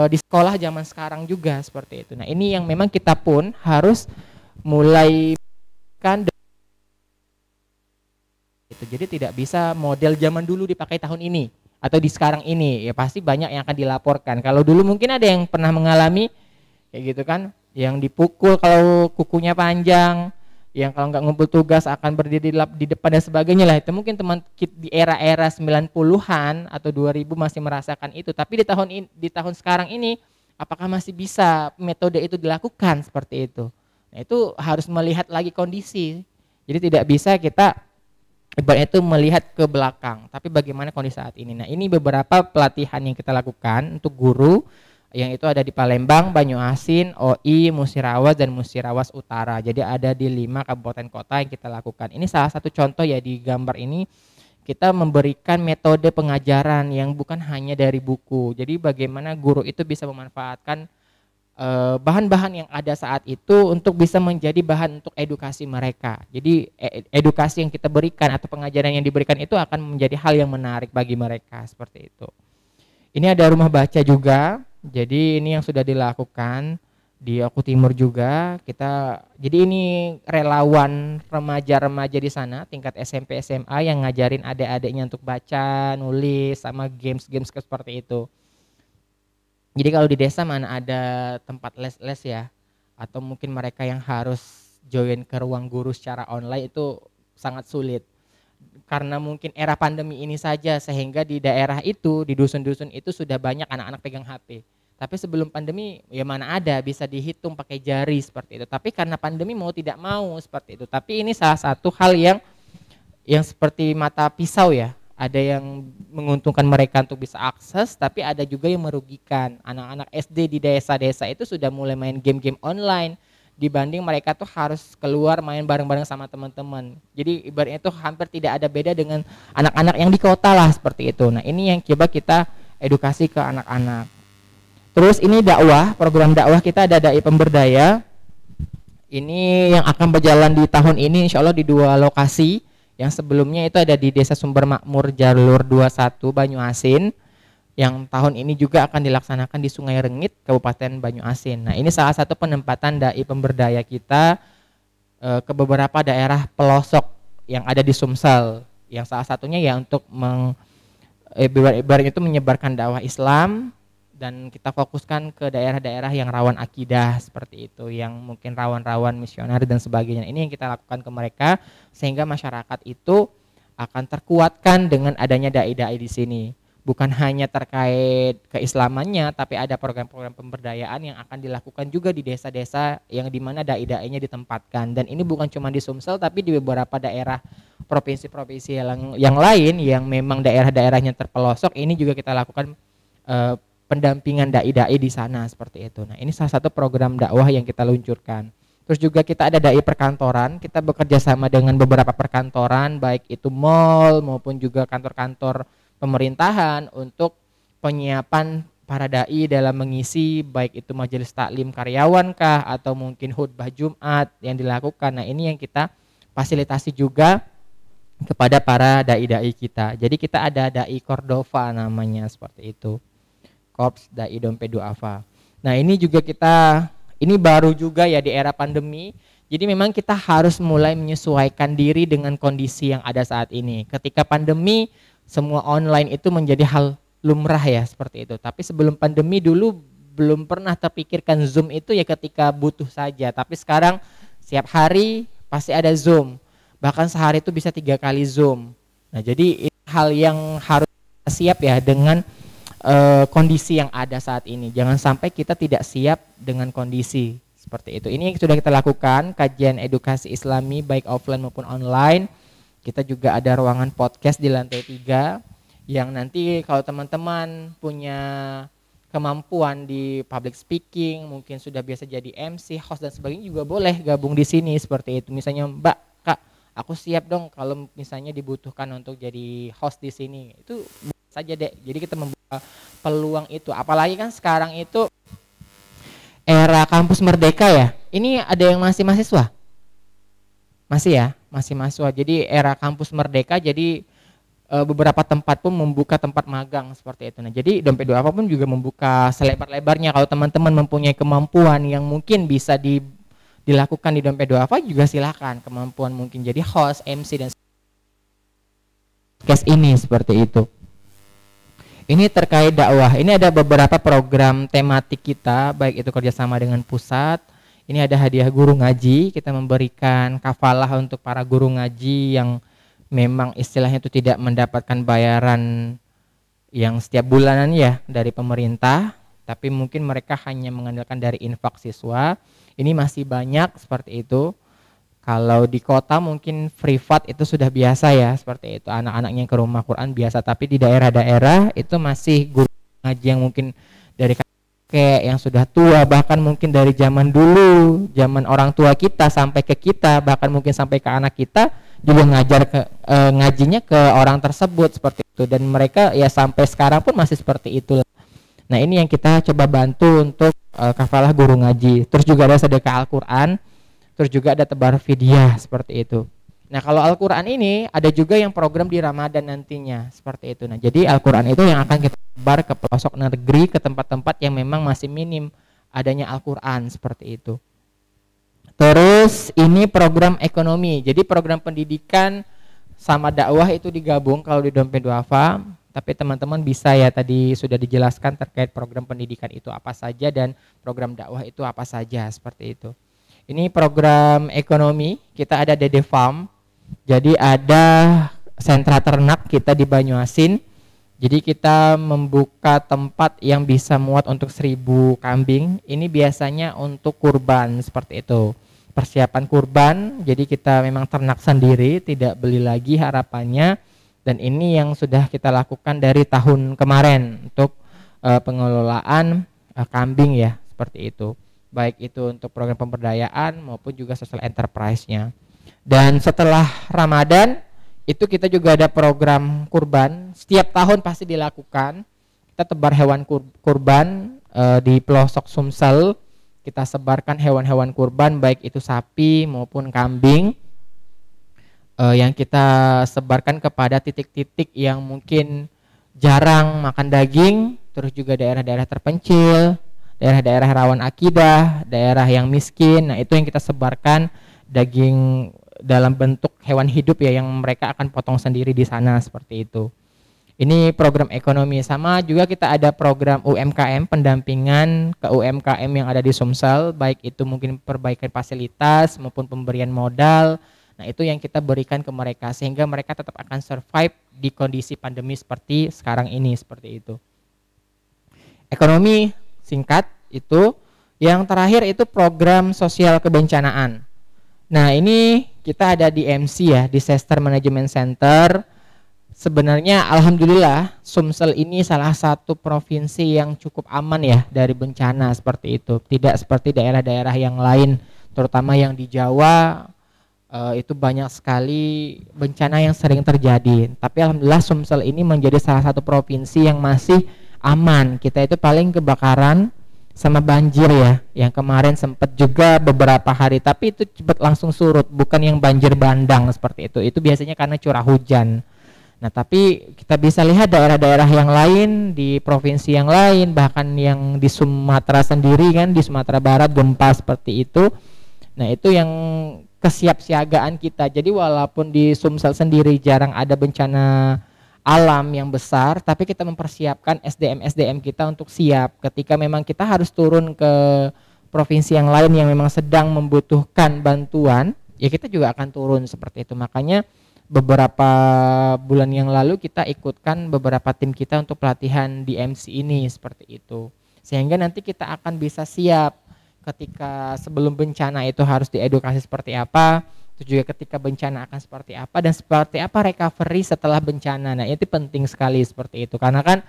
di sekolah zaman sekarang juga seperti itu. Nah, ini yang memang kita pun harus mulai kan itu. Jadi tidak bisa model zaman dulu dipakai tahun ini atau di sekarang ini. Ya pasti banyak yang akan dilaporkan. Kalau dulu mungkin ada yang pernah mengalami kayak gitu kan, yang dipukul kalau kukunya panjang, yang kalau nggak ngumpul tugas akan berdiri di depan dan sebagainya lah. Itu mungkin teman di era-era 90-an atau 2000 masih merasakan itu. Tapi di tahun sekarang ini apakah masih bisa metode itu dilakukan seperti itu? Nah, itu harus melihat lagi kondisi. Jadi tidak bisa kita ibaratnya itu melihat ke belakang, tapi bagaimana kondisi saat ini. Nah, ini beberapa pelatihan yang kita lakukan untuk guru yang itu ada di Palembang, Banyuasin, OI, Musirawas dan Musirawas Utara. Jadi ada di 5 kabupaten kota yang kita lakukan. Ini salah satu contoh ya, di gambar ini kita memberikan metode pengajaran yang bukan hanya dari buku. Jadi bagaimana guru itu bisa memanfaatkan bahan-bahan yang ada saat itu untuk bisa menjadi bahan untuk edukasi mereka. Jadi edukasi yang kita berikan atau pengajaran yang diberikan itu akan menjadi hal yang menarik bagi mereka seperti itu. Ini ada rumah baca juga. Jadi ini yang sudah dilakukan di Oku Timur juga. Jadi ini relawan remaja-remaja di sana tingkat SMP SMA yang ngajarin adik-adiknya untuk baca, nulis sama games-games seperti itu. Jadi kalau di desa mana ada tempat les-les ya, atau mungkin mereka yang harus join ke ruang guru secara online itu sangat sulit. Karena mungkin era pandemi ini saja sehingga di daerah itu, di dusun-dusun itu sudah banyak anak-anak pegang HP. Tapi sebelum pandemi ya mana ada, bisa dihitung pakai jari seperti itu. Tapi karena pandemi mau tidak mau seperti itu. Tapi ini salah satu hal yang seperti mata pisau ya. Ada yang menguntungkan mereka untuk bisa akses, tapi ada juga yang merugikan. Anak-anak SD di desa-desa itu sudah mulai main game-game online dibanding mereka tuh harus keluar main bareng-bareng sama teman-teman. Jadi ibaratnya itu hampir tidak ada beda dengan anak-anak yang di kota lah seperti itu. Nah ini yang coba kita edukasi ke anak-anak. Terus ini dakwah, program dakwah kita ada dai pemberdaya. Ini yang akan berjalan di tahun ini insya Allah di 2 lokasi. Yang sebelumnya itu ada di Desa Sumber Makmur Jalur 21 Banyuasin. Yang tahun ini juga akan dilaksanakan di Sungai Rengit, Kabupaten Banyuasin. Nah ini salah satu penempatan dai pemberdaya kita ke beberapa daerah pelosok yang ada di Sumsel. Yang salah satunya ya untuk ibaratnya itu menyebarkan dakwah Islam, dan kita fokuskan ke daerah-daerah yang rawan akidah seperti itu, yang mungkin rawan-rawan misioner dan sebagainya. Ini yang kita lakukan ke mereka sehingga masyarakat itu akan terkuatkan dengan adanya dai-dai di sini. Bukan hanya terkait keislamannya, tapi ada program-program pemberdayaan yang akan dilakukan juga di desa-desa yang dimana dai-dainya ditempatkan. Dan ini bukan cuma di Sumsel, tapi di beberapa daerah provinsi-provinsi yang lain yang memang daerah-daerahnya terpelosok. Ini juga kita lakukan pendampingan dai-dai di sana seperti itu. Nah ini salah satu program dakwah yang kita luncurkan. Terus juga kita ada dai perkantoran. Kita bekerja sama dengan beberapa perkantoran, baik itu mall maupun juga kantor-kantor pemerintahan untuk penyiapan para dai dalam mengisi baik itu majelis taklim karyawan kah atau mungkin khutbah Jumat yang dilakukan. Nah ini yang kita fasilitasi juga kepada para dai-dai kita. Jadi kita ada dai Cordova namanya seperti itu, Korps Dai Dompet Duafa. Nah ini juga ini baru juga ya di era pandemi. Jadi memang kita harus mulai menyesuaikan diri dengan kondisi yang ada saat ini. Ketika pandemi semua online itu menjadi hal lumrah ya seperti itu. Tapi sebelum pandemi dulu belum pernah terpikirkan Zoom itu ya ketika butuh saja. Tapi sekarang setiap hari pasti ada Zoom. Bahkan sehari itu bisa 3 kali Zoom. Nah jadi ini hal yang harus siap ya dengan kondisi yang ada saat ini. Jangan sampai kita tidak siap dengan kondisi seperti itu. Ini yang sudah kita lakukan, kajian edukasi Islami baik offline maupun online. Kita juga ada ruangan podcast di lantai 3 yang nanti kalau teman-teman punya kemampuan di public speaking, mungkin sudah biasa jadi MC, host dan sebagainya juga boleh gabung di sini seperti itu. Misalnya Mbak, Kak, aku siap dong kalau misalnya dibutuhkan untuk jadi host di sini. Itu saja deh. Jadi kita membuka peluang itu. Apalagi kan sekarang itu era kampus merdeka ya. Ini ada yang masih mahasiswa? Masih ya, masih mahasiswa. Jadi era kampus merdeka, jadi beberapa tempat pun membuka tempat magang seperti itu. Nah, jadi Dompet Duafa pun juga membuka selebar-lebarnya. Kalau teman-teman mempunyai kemampuan yang mungkin bisa dilakukan di Dompet Duafa juga silakan. Kemampuan mungkin jadi host, MC dan podcast ini seperti itu. Ini terkait dakwah. Ini ada beberapa program tematik kita, baik itu kerjasama dengan pusat. Ini ada hadiah guru ngaji. Kita memberikan kafalah untuk para guru ngaji yang memang istilahnya itu tidak mendapatkan bayaran yang setiap bulanan ya dari pemerintah, tapi mungkin mereka hanya mengandalkan dari infak siswa. Ini masih banyak seperti itu. Kalau di kota mungkin privat itu sudah biasa ya seperti itu, anak-anaknya ke rumah Quran biasa, tapi di daerah-daerah itu masih guru ngaji yang mungkin dari kakek yang sudah tua, bahkan mungkin dari zaman dulu, zaman orang tua kita sampai ke kita, bahkan mungkin sampai ke anak kita juga ngajinya ke orang tersebut seperti itu, dan mereka ya sampai sekarang pun masih seperti itu. Nah ini yang kita coba bantu untuk kafalah guru ngaji. Terus juga ada sedekah Al-Quran. Terus juga ada tebar fidyah seperti itu. Nah kalau Al-Quran ini ada juga yang program di Ramadan nantinya seperti itu. Nah jadi Al-Quran itu yang akan kita tebar ke pelosok negeri, ke tempat-tempat yang memang masih minim adanya Al-Quran seperti itu. Terus ini program ekonomi. Jadi program pendidikan sama dakwah itu digabung kalau di Dompet Duafa. tapi teman-teman bisa ya tadi sudah dijelaskan terkait program pendidikan itu apa saja dan program dakwah itu apa saja seperti itu. Ini program ekonomi, kita ada Dede Farm. Jadi ada sentra ternak kita di Banyuasin. Jadi kita membuka tempat yang bisa muat untuk 1.000 kambing. Ini biasanya untuk kurban seperti itu. Persiapan kurban, jadi kita memang ternak sendiri, tidak beli lagi harapannya. Dan ini yang sudah kita lakukan dari tahun kemarin untuk pengelolaan kambing ya, seperti itu. Baik itu untuk program pemberdayaan maupun juga social enterprise-nya. Dan setelah Ramadan itu kita juga ada program kurban, setiap tahun pasti dilakukan. Kita tebar hewan kurban di pelosok Sumsel, kita sebarkan hewan-hewan kurban baik itu sapi maupun kambing, yang kita sebarkan kepada titik-titik yang mungkin jarang makan daging, terus juga daerah-daerah terpencil, daerah-daerah rawan akidah, daerah yang miskin. Nah itu yang kita sebarkan daging dalam bentuk hewan hidup ya, yang mereka akan potong sendiri di sana seperti itu. Ini program ekonomi. Sama juga kita ada program UMKM, pendampingan ke UMKM yang ada di Sumsel, baik itu mungkin perbaikan fasilitas maupun pemberian modal. Nah itu yang kita berikan ke mereka sehingga mereka tetap akan survive di kondisi pandemi seperti sekarang ini, seperti itu. Ekonomi singkat itu. Yang terakhir itu program sosial kebencanaan. Nah ini kita ada di MC ya, Disaster Management Center. Sebenarnya alhamdulillah Sumsel ini salah satu provinsi yang cukup aman ya dari bencana seperti itu. Tidak seperti daerah-daerah yang lain, terutama yang di Jawa, itu banyak sekali bencana yang sering terjadi. Tapi alhamdulillah Sumsel ini menjadi salah satu provinsi yang masih aman. Kita itu paling kebakaran sama banjir ya, yang kemarin sempat juga beberapa hari, tapi itu cepat langsung surut, bukan yang banjir bandang seperti itu biasanya karena curah hujan. Nah tapi kita bisa lihat daerah-daerah yang lain di provinsi yang lain, bahkan yang di Sumatera sendiri kan, di Sumatera Barat gempa seperti itu. Nah itu yang kesiapsiagaan kita. Jadi walaupun di Sumsel sendiri jarang ada bencana alam yang besar, tapi kita mempersiapkan SDM kita untuk siap ketika memang kita harus turun ke provinsi yang lain yang memang sedang membutuhkan bantuan, ya kita juga akan turun seperti itu. Makanya beberapa bulan yang lalu kita ikutkan beberapa tim kita untuk pelatihan di MC ini seperti itu, sehingga nanti kita akan bisa siap ketika sebelum bencana itu harus diedukasi seperti apa, itu juga ketika bencana akan seperti apa, dan seperti apa recovery setelah bencana. Nah itu penting sekali seperti itu, karena kan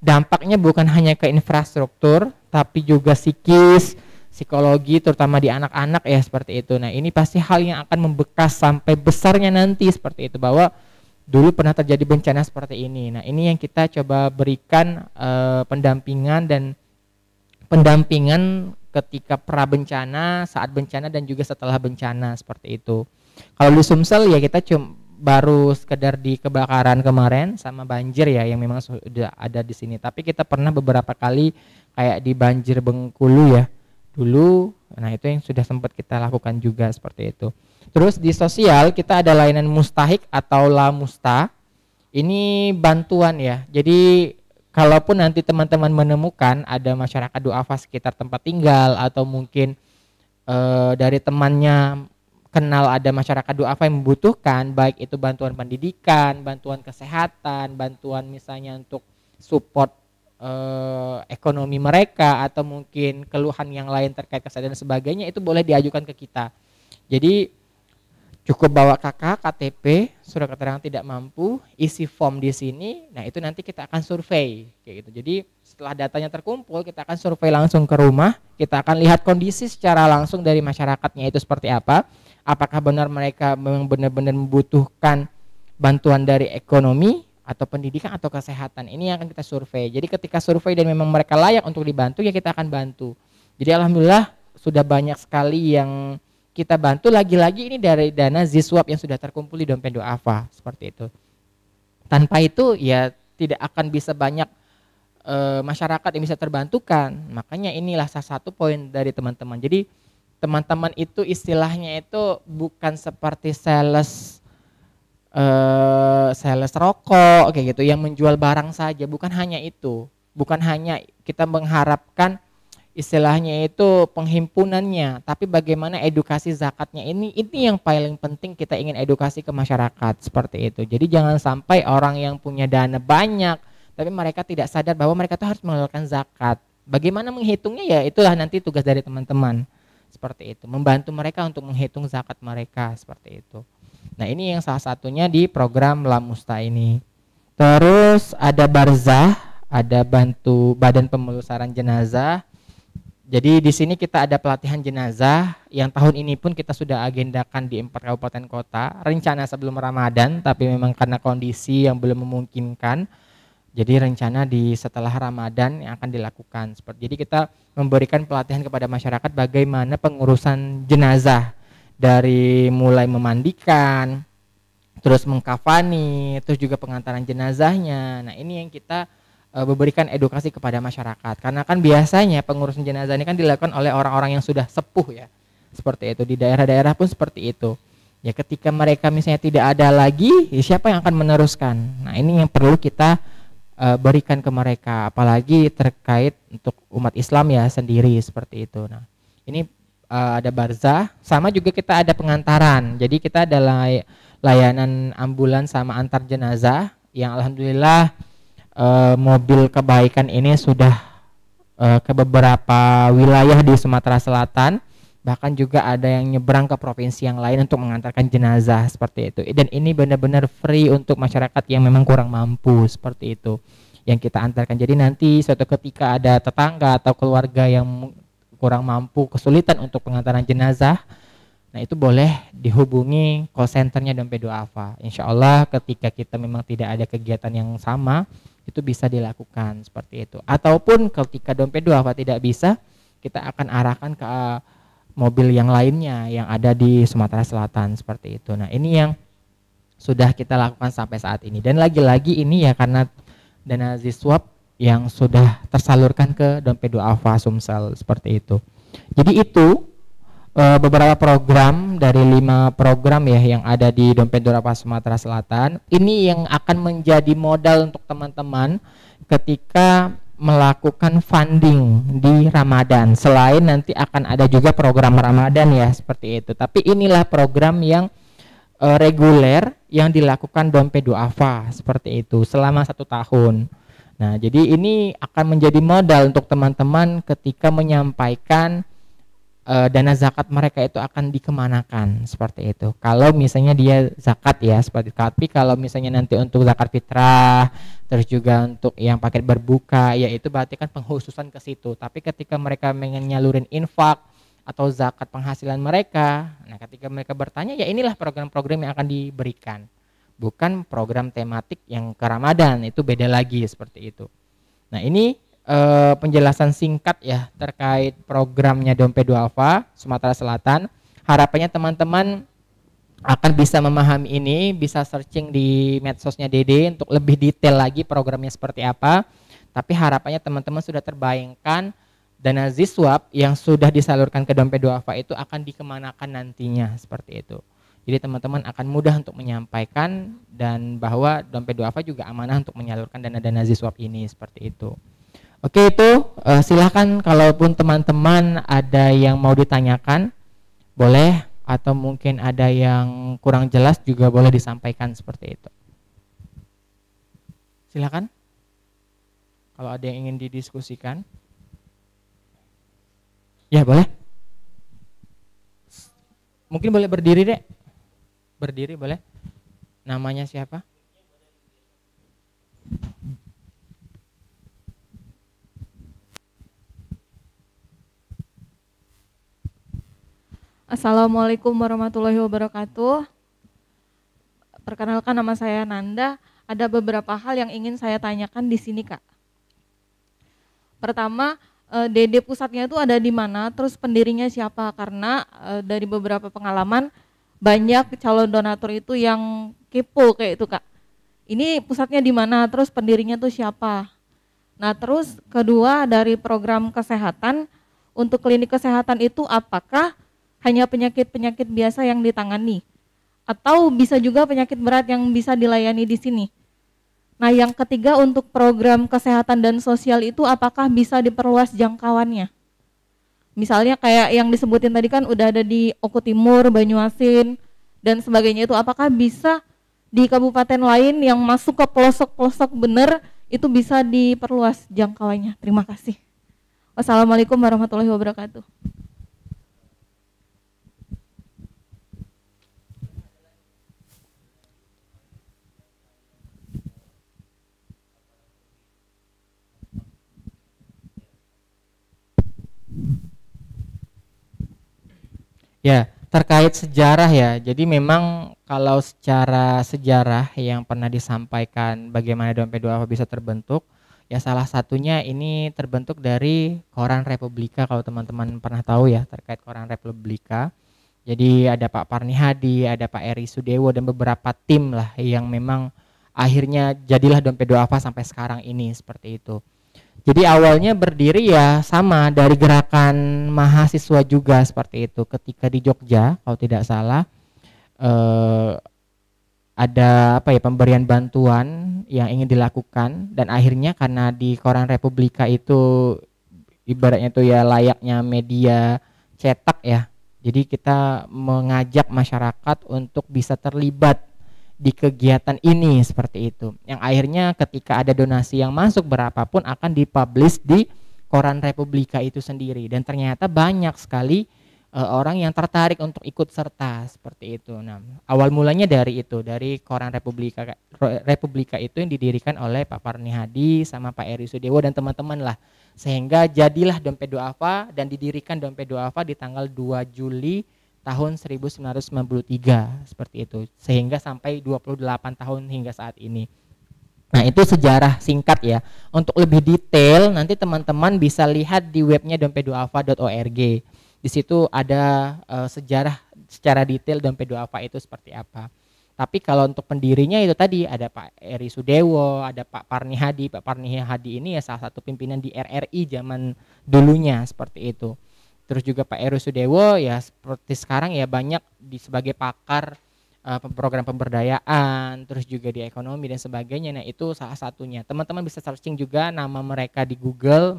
dampaknya bukan hanya ke infrastruktur tapi juga psikis, psikologi, terutama di anak-anak ya seperti itu. Nah ini pasti hal yang akan membekas sampai besarnya nanti seperti itu, bahwa dulu pernah terjadi bencana seperti ini. Nah ini yang kita coba berikan pendampingan ketika pra bencana, saat bencana, dan juga setelah bencana seperti itu. Kalau di Sumsel ya kita baru sekedar di kebakaran kemarin sama banjir ya yang memang sudah ada di sini. Tapi kita pernah beberapa kali kayak di banjir Bengkulu ya dulu. Nah itu yang sudah sempat kita lakukan juga seperti itu. Terus di sosial kita ada layanan mustahik atau Lamusta. Ini bantuan ya. Jadi kalaupun nanti teman-teman menemukan ada masyarakat duafa sekitar tempat tinggal, atau mungkin dari temannya kenal ada masyarakat duafa yang membutuhkan, baik itu bantuan pendidikan, bantuan kesehatan, bantuan misalnya untuk support ekonomi mereka, atau mungkin keluhan yang lain terkait kesehatan dan sebagainya, itu boleh diajukan ke kita. Jadi cukup bawa KK, KTP, surat keterangan tidak mampu, isi form di sini. Nah itu nanti kita akan survei kayak gitu. Jadi setelah datanya terkumpul, kita akan survei langsung ke rumah. Kita akan lihat kondisi secara langsung dari masyarakatnya itu seperti apa. Apakah benar mereka memang benar-benar membutuhkan bantuan dari ekonomi atau pendidikan atau kesehatan. Ini yang akan kita survei. Jadi ketika survei dan memang mereka layak untuk dibantu, ya kita akan bantu. Jadi alhamdulillah sudah banyak sekali yang kita bantu, lagi-lagi ini dari dana Ziswap yang sudah terkumpul di dompet duafa seperti itu. Tanpa itu ya tidak akan bisa banyak masyarakat yang bisa terbantukan. Makanya inilah salah satu poin dari teman-teman. Jadi teman-teman itu istilahnya itu bukan seperti sales sales rokok kayak gitu, yang menjual barang saja, bukan hanya itu. Bukan hanya kita mengharapkan istilahnya itu penghimpunannya, tapi bagaimana edukasi zakatnya ini yang paling penting, kita ingin edukasi ke masyarakat seperti itu. Jadi jangan sampai orang yang punya dana banyak tapi mereka tidak sadar bahwa mereka tuh harus mengeluarkan zakat. Bagaimana menghitungnya, ya itulah nanti tugas dari teman-teman seperti itu, membantu mereka untuk menghitung zakat mereka seperti itu. Nah, ini yang salah satunya di program Lamusta ini. Terus ada barzah, ada bantu badan pemulasaran jenazah. Jadi di sini kita ada pelatihan jenazah yang tahun ini pun kita sudah agendakan di 4 kabupaten kota. Rencana sebelum Ramadan, tapi memang karena kondisi yang belum memungkinkan, jadi rencana di setelah Ramadan yang akan dilakukan. Jadi kita memberikan pelatihan kepada masyarakat bagaimana pengurusan jenazah, dari mulai memandikan, terus mengkafani, terus juga pengantaran jenazahnya. Nah, ini yang kita memberikan edukasi kepada masyarakat. Karena kan biasanya pengurusan jenazah ini kan dilakukan oleh orang-orang yang sudah sepuh ya. Seperti itu, di daerah-daerah pun seperti itu. Ya, ketika mereka misalnya tidak ada lagi, ya siapa yang akan meneruskan? Nah, ini yang perlu kita berikan ke mereka, apalagi terkait untuk umat Islam ya sendiri seperti itu. Nah, ini ada barzah, sama juga kita ada pengantaran. Jadi kita ada layanan ambulans sama antar jenazah yang alhamdulillah mobil kebaikan ini sudah ke beberapa wilayah di Sumatera Selatan, bahkan juga ada yang nyebrang ke provinsi yang lain untuk mengantarkan jenazah seperti itu. Dan ini benar-benar free untuk masyarakat yang memang kurang mampu seperti itu yang kita antarkan. Jadi nanti suatu ketika ada tetangga atau keluarga yang kurang mampu, kesulitan untuk pengantaran jenazah, nah itu boleh dihubungi call centernya Dompet Duafa. Insya Allah ketika kita memang tidak ada kegiatan yang sama, itu bisa dilakukan seperti itu. Ataupun ketika Dompet Duafa tidak bisa, kita akan arahkan ke mobil yang lainnya yang ada di Sumatera Selatan seperti itu. Nah, ini yang sudah kita lakukan sampai saat ini. Dan lagi-lagi ini ya karena dana Ziswap yang sudah tersalurkan ke Dompet Duafa Sumsel seperti itu. Jadi itu beberapa program dari 5 program ya yang ada di Dompet Duafa Sumatera Selatan. Ini yang akan menjadi modal untuk teman-teman ketika melakukan funding di Ramadan. Selain nanti akan ada juga program Ramadan ya seperti itu. Tapi inilah program yang reguler yang dilakukan Dompet Duafa seperti itu selama 1 tahun. Nah, jadi ini akan menjadi modal untuk teman-teman ketika menyampaikan dana zakat mereka itu akan dikemanakan seperti itu. Kalau misalnya dia zakat ya seperti itu. Tapi kalau misalnya nanti untuk zakat fitrah, terus juga untuk yang paket berbuka, ya itu berarti kan pengkhususan ke situ. Tapi ketika mereka ingin nyalurin infak atau zakat penghasilan mereka, nah ketika mereka bertanya, ya inilah program-program yang akan diberikan. Bukan program tematik yang ke Ramadan, itu beda lagi seperti itu. Nah, ini penjelasan singkat ya terkait programnya Dompet Duafa Sumatera Selatan. Harapannya teman-teman akan bisa memahami ini, bisa searching di medsosnya Dede untuk lebih detail lagi programnya seperti apa. Tapi harapannya teman-teman sudah terbayangkan dana Ziswap yang sudah disalurkan ke Dompet Duafa itu akan dikemanakan nantinya seperti itu. Jadi teman-teman akan mudah untuk menyampaikan dan bahwa Dompet Duafa juga amanah untuk menyalurkan dana-dana Ziswap ini seperti itu. Oke, itu silahkan kalaupun teman-teman ada yang mau ditanyakan boleh, atau mungkin ada yang kurang jelas juga boleh disampaikan seperti itu. Silahkan kalau ada yang ingin didiskusikan. Ya boleh. Mungkin boleh berdiri deh. Berdiri boleh. Namanya siapa? Assalamualaikum warahmatullahi wabarakatuh. Perkenalkan, nama saya Nanda. Ada beberapa hal yang ingin saya tanyakan di sini, Kak. Pertama, DD pusatnya itu ada di mana, terus pendirinya siapa? Karena dari beberapa pengalaman banyak calon donatur itu yang kepo kayak itu, Kak. Ini pusatnya di mana, terus pendirinya tuh siapa? Nah, terus kedua, dari program kesehatan, untuk klinik kesehatan itu apakah hanya penyakit-penyakit biasa yang ditangani? atau bisa juga penyakit berat yang bisa dilayani di sini. Nah, yang ketiga untuk program kesehatan dan sosial itu apakah bisa diperluas jangkauannya? Misalnya kayak yang disebutin tadi kan udah ada di Oku Timur, Banyuasin, dan sebagainya itu apakah bisa di kabupaten lain yang masuk ke pelosok-pelosok bener itu bisa diperluas jangkauannya? Terima kasih. Wassalamualaikum warahmatullahi wabarakatuh. Ya, terkait sejarah ya. Jadi memang kalau secara sejarah yang pernah disampaikan bagaimana dompet duafa bisa terbentuk, ya salah satunya ini terbentuk dari Koran Republika, kalau teman-teman pernah tahu ya terkait Koran Republika. Jadi ada Pak Parni Hadi, ada Pak Eri Sudewo dan beberapa tim lah yang memang akhirnya jadilah dompet duafa sampai sekarang ini seperti itu. Jadi awalnya berdiri ya sama dari gerakan mahasiswa juga seperti itu. Ketika di Jogja kalau tidak salah ada apa ya, pemberian bantuan yang ingin dilakukan, dan akhirnya karena di Koran Republika itu ibaratnya itu ya layaknya media cetak ya. Jadi kita mengajak masyarakat untuk bisa terlibat di kegiatan ini seperti itu. Yang akhirnya ketika ada donasi yang masuk berapapun akan dipublish di Koran Republika itu sendiri, dan ternyata banyak sekali orang yang tertarik untuk ikut serta seperti itu. Nah, awal mulanya dari itu, dari Koran Republika itu yang didirikan oleh Pak Parni Hadi sama Pak Eri Sudewo dan teman-teman lah. Sehingga jadilah dompet duafa dan didirikan dompet duafa di tanggal 2 Juli tahun 1993 seperti itu, sehingga sampai 28 tahun hingga saat ini. Nah, itu sejarah singkat ya. Untuk lebih detail nanti teman-teman bisa lihat di webnya dompetduafa.org. Di situ ada sejarah secara detail dompet duafa itu seperti apa. Tapi kalau untuk pendirinya itu tadi ada Pak Eri Sudewo, ada Pak Parni Hadi. Pak Parni Hadi ini ya salah satu pimpinan di RRI zaman dulunya seperti itu. Terus juga Pak Eri Sudewo ya seperti sekarang ya banyak sebagai pakar program pemberdayaan, terus juga di ekonomi dan sebagainya. Nah, itu salah satunya. Teman-teman bisa searching juga nama mereka di Google,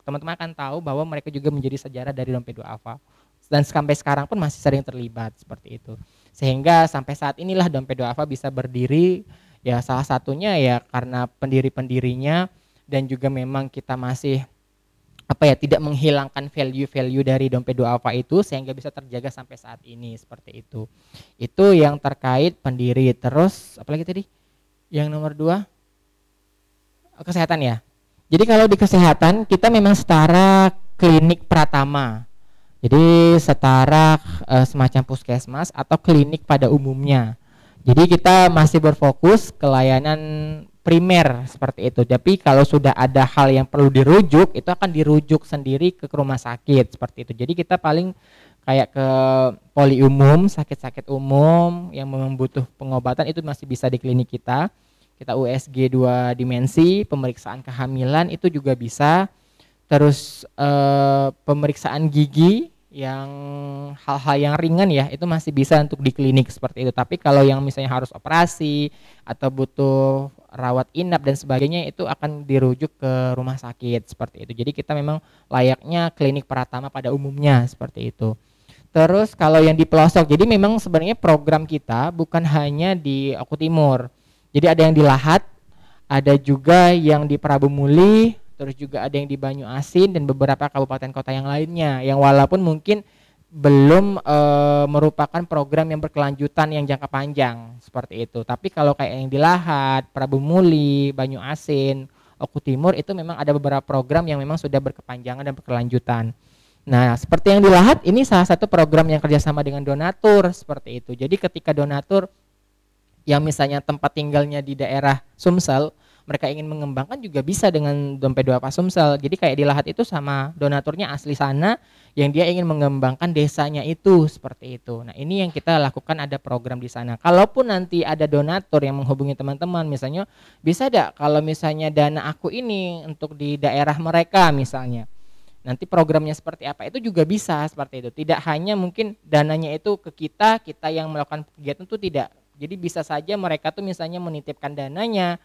teman-teman akan tahu bahwa mereka juga menjadi sejarah dari dompet duafa. Dan sampai sekarang pun masih sering terlibat seperti itu. Sehingga sampai saat inilah dompet duafa bisa berdiri, ya salah satunya ya karena pendiri-pendirinya, dan juga memang kita masih tidak menghilangkan value-value dari dompet duafa itu sehingga bisa terjaga sampai saat ini seperti itu. Itu yang terkait pendiri. Terus apalagi tadi? Yang nomor 2 kesehatan ya. Jadi kalau di kesehatan kita memang setara klinik pratama. Jadi setara semacam puskesmas atau klinik pada umumnya. Jadi kita masih berfokus ke layanan primer seperti itu. Tapi kalau sudah ada hal yang perlu dirujuk, itu akan dirujuk sendiri ke rumah sakit seperti itu. Jadi kita paling kayak ke poli umum, sakit-sakit umum yang membutuh pengobatan itu masih bisa di klinik kita. Kita USG 2 dimensi, pemeriksaan kehamilan itu juga bisa. Terus pemeriksaan gigi yang hal-hal yang ringan ya itu masih bisa untuk di klinik seperti itu. Tapi kalau yang misalnya harus operasi atau butuh rawat inap dan sebagainya itu akan dirujuk ke rumah sakit seperti itu. Jadi kita memang layaknya klinik pratama pada umumnya seperti itu. Terus kalau yang di pelosok, jadi memang sebenarnya program kita bukan hanya di Oku Timur. Jadi ada yang di Lahat, ada juga yang di Prabu Muli, terus juga ada yang di Banyuasin dan beberapa kabupaten kota yang lainnya, yang walaupun mungkin belum merupakan program yang berkelanjutan yang jangka panjang seperti itu. Tapi kalau kayak yang di Lahat, Prabu Muli, Banyuasin, Oku Timur itu memang ada beberapa program yang memang sudah berkepanjangan dan berkelanjutan. Nah, seperti yang di Lahat ini salah satu program yang kerjasama dengan donatur seperti itu. Jadi ketika donatur yang misalnya tempat tinggalnya di daerah Sumsel, mereka ingin mengembangkan juga bisa dengan dompet duafa Sumsel. Jadi kayak di Lahat itu sama donaturnya asli sana yang dia ingin mengembangkan desanya itu seperti itu. Nah, ini yang kita lakukan, ada program di sana. Kalaupun nanti ada donatur yang menghubungi teman-teman misalnya, bisa enggak kalau misalnya dana aku ini untuk di daerah mereka misalnya. Nanti programnya seperti apa itu juga bisa seperti itu. Tidak hanya mungkin dananya itu ke kita yang melakukan kegiatan itu tidak. Jadi bisa saja mereka tuh misalnya menitipkan dananya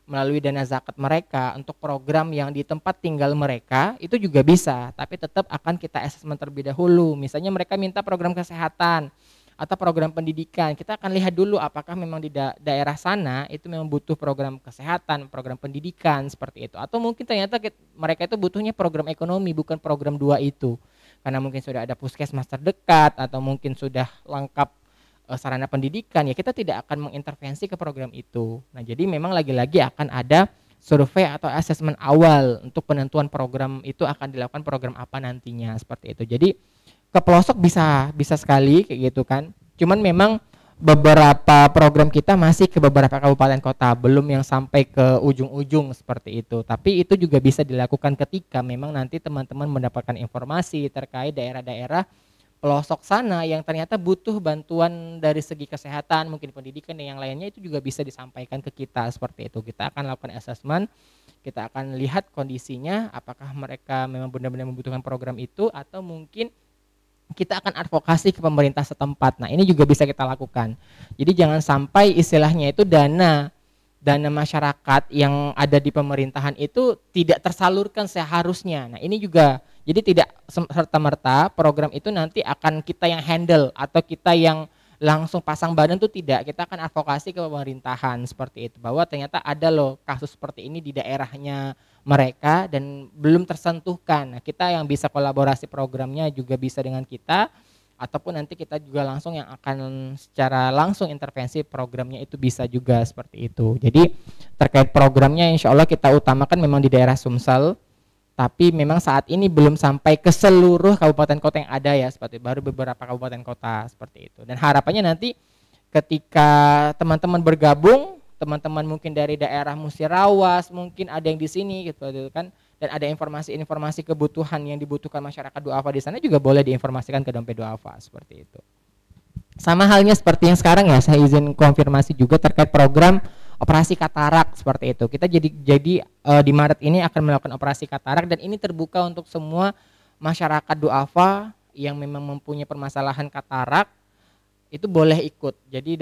melalui dana zakat mereka untuk program yang di tempat tinggal mereka itu juga bisa. Tapi tetap akan kita asesmen terlebih dahulu. Misalnya mereka minta program kesehatan atau program pendidikan, kita akan lihat dulu apakah memang di daerah sana itu memang butuh program kesehatan, program pendidikan seperti itu, atau mungkin ternyata mereka itu butuhnya program ekonomi bukan program dua itu, karena mungkin sudah ada puskesmas terdekat atau mungkin sudah lengkap sarana pendidikan, ya kita tidak akan mengintervensi ke program itu. Nah jadi memang lagi-lagi akan ada survei atau asesmen awal untuk penentuan program itu akan dilakukan program apa nantinya seperti itu. Jadi ke pelosok bisa sekali kayak gitu kan. Cuman memang beberapa program kita masih ke beberapa kabupaten kota, belum yang sampai ke ujung-ujung seperti itu. Tapi itu juga bisa dilakukan ketika memang nanti teman-teman mendapatkan informasi terkait daerah-daerah pelosok sana yang ternyata butuh bantuan dari segi kesehatan, mungkin pendidikan dan yang lainnya, itu juga bisa disampaikan ke kita seperti itu. Kita akan lakukan assessment, kita akan lihat kondisinya apakah mereka memang benar-benar membutuhkan program itu atau mungkin kita akan advokasi ke pemerintah setempat. Nah ini juga bisa kita lakukan. Jadi jangan sampai istilahnya itu dana masyarakat yang ada di pemerintahan itu tidak tersalurkan seharusnya. Nah ini juga, jadi tidak serta-merta program itu nanti akan kita yang handle atau kita yang langsung pasang badan, itu tidak. Kita akan advokasi ke pemerintahan seperti itu, bahwa ternyata ada loh kasus seperti ini di daerahnya mereka dan belum tersentuhkan. Nah, kita yang bisa kolaborasi programnya juga bisa dengan kita, ataupun nanti kita juga langsung yang akan secara langsung intervensi programnya itu bisa juga seperti itu. Jadi terkait programnya insya Allah kita utamakan memang di daerah Sumsel, tapi memang saat ini belum sampai ke seluruh kabupaten kota yang ada ya, seperti baru beberapa kabupaten kota seperti itu. Dan harapannya nanti ketika teman-teman bergabung, teman-teman mungkin dari daerah Musirawas, mungkin ada yang di sini gitu kan, dan ada informasi-informasi kebutuhan yang dibutuhkan masyarakat duafa di sana juga boleh diinformasikan ke dompet duafa seperti itu. Sama halnya seperti yang sekarang ya, saya izin konfirmasi juga terkait program operasi katarak seperti itu. Kita jadi di Maret ini akan melakukan operasi katarak dan ini terbuka untuk semua masyarakat duafa yang memang mempunyai permasalahan katarak, itu boleh ikut. Jadi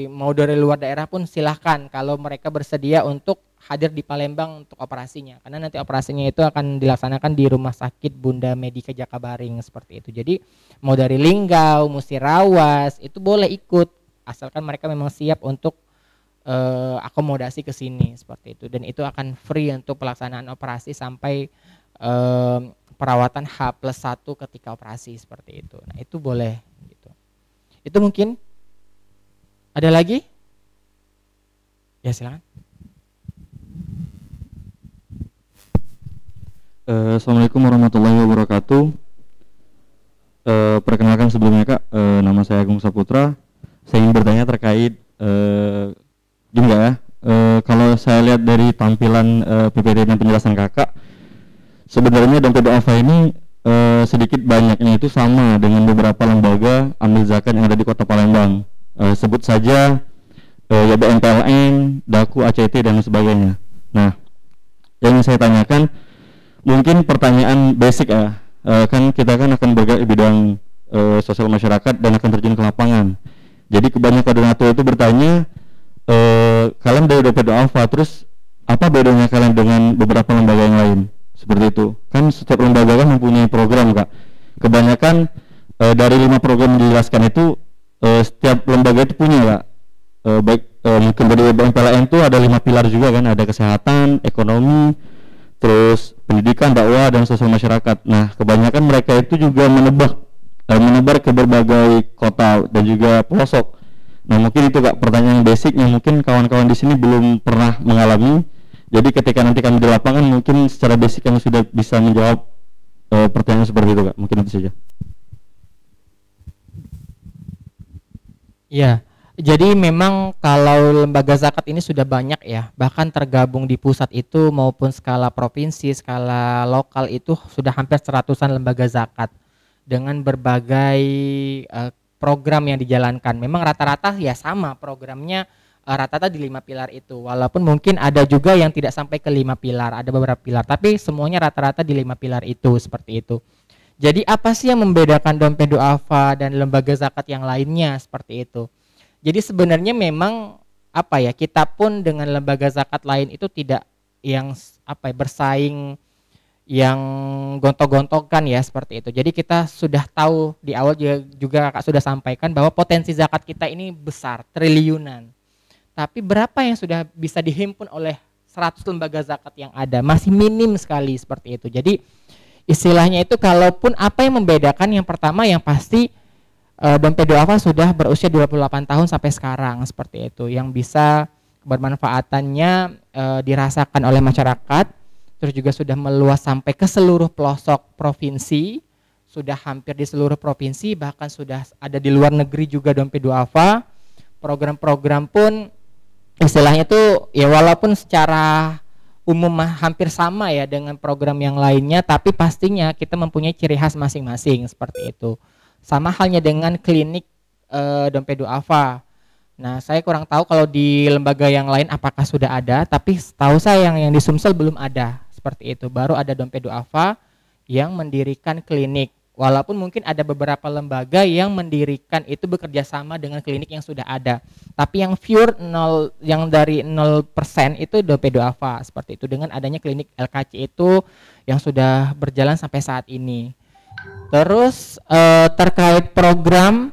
mau dari luar daerah pun silahkan kalau mereka bersedia untuk hadir di Palembang untuk operasinya, karena nanti operasinya itu akan dilaksanakan di Rumah Sakit Bunda Medika Jakabaring seperti itu. Jadi mau dari Linggau, Musirawas itu boleh ikut asalkan mereka memang siap untuk akomodasi ke sini seperti itu, dan itu akan free untuk pelaksanaan operasi sampai perawatan H+1 ketika operasi seperti itu. Nah itu boleh gitu. Itu mungkin ada lagi? Ya silakan. Assalamualaikum warahmatullahi wabarakatuh. Perkenalkan sebelumnya Kak, nama saya Agung Saputra. Saya ingin bertanya terkait gini ya, kalau saya lihat dari tampilan PPT dan penjelasan Kakak, sebenarnya dompet duafa ini sedikit banyaknya itu sama dengan beberapa lembaga ambil zakat yang ada di Kota Palembang. Sebut saja ya BNPLN, Daku, ACT dan sebagainya. Nah, yang ingin saya tanyakan, mungkin pertanyaan basic ya, kan kita kan akan bergerak di bidang sosial masyarakat dan akan terjun ke lapangan. Jadi kebanyakan donatur itu bertanya, kalian dari dompet duafa, terus apa bedanya kalian dengan beberapa lembaga yang lain? Seperti itu. Kan setiap lembaga kan mempunyai program Kak. Kebanyakan dari 5 program yang dijelaskan itu setiap lembaga itu punya Kak. Baik mungkin dari BNPLN itu ada 5 pilar juga kan, ada kesehatan, ekonomi, terus pendidikan, dakwah dan sosial masyarakat. Nah, kebanyakan mereka itu juga menebar ke berbagai kota dan juga pelosok. Nah, mungkin itu Kak pertanyaan basic yang mungkin kawan-kawan di sini belum pernah mengalami. Jadi ketika nanti kami di lapangan mungkin secara basic kami sudah bisa menjawab pertanyaan seperti itu Kak. Mungkin itu saja. Ya, jadi memang kalau lembaga zakat ini sudah banyak ya, bahkan tergabung di pusat itu maupun skala provinsi, skala lokal itu sudah hampir 100-an lembaga zakat dengan berbagai program yang dijalankan. Memang rata-rata ya sama programnya, rata-rata di 5 pilar itu. Walaupun mungkin ada juga yang tidak sampai ke 5 pilar, ada beberapa pilar, tapi semuanya rata-rata di 5 pilar itu, seperti itu. Jadi apa sih yang membedakan dompet duafa dan lembaga zakat yang lainnya, seperti itu. Jadi sebenarnya memang apa ya, kita pun dengan lembaga zakat lain itu tidak yang apa ya, bersaing yang gontok-gontokan ya, seperti itu. Jadi kita sudah tahu di awal juga Kakak sudah sampaikan bahwa potensi zakat kita ini besar, triliunan. Tapi berapa yang sudah bisa dihimpun oleh 100 lembaga zakat yang ada? Masih minim sekali, seperti itu. Jadi istilahnya itu, kalaupun apa yang membedakan, yang pertama yang pasti dompet duafa sudah berusia 28 tahun sampai sekarang, seperti itu, yang bisa bermanfaatannya dirasakan oleh masyarakat, terus juga sudah meluas sampai ke seluruh pelosok provinsi, sudah hampir di seluruh provinsi, bahkan sudah ada di luar negeri juga dompet duafa. Program-program pun istilahnya itu ya walaupun secara umum hampir sama ya dengan program yang lainnya, tapi pastinya kita mempunyai ciri khas masing-masing, seperti itu. Sama halnya dengan klinik dompet duafa. Nah, saya kurang tahu kalau di lembaga yang lain apakah sudah ada, tapi setahu saya yang di Sumsel belum ada, seperti itu. Baru ada dompet duafa yang mendirikan klinik. Walaupun mungkin ada beberapa lembaga yang mendirikan itu bekerja sama dengan klinik yang sudah ada. Tapi yang pure nol, yang dari 0% itu dompet duafa, seperti itu. Dengan adanya klinik LKC itu yang sudah berjalan sampai saat ini. Terus terkait program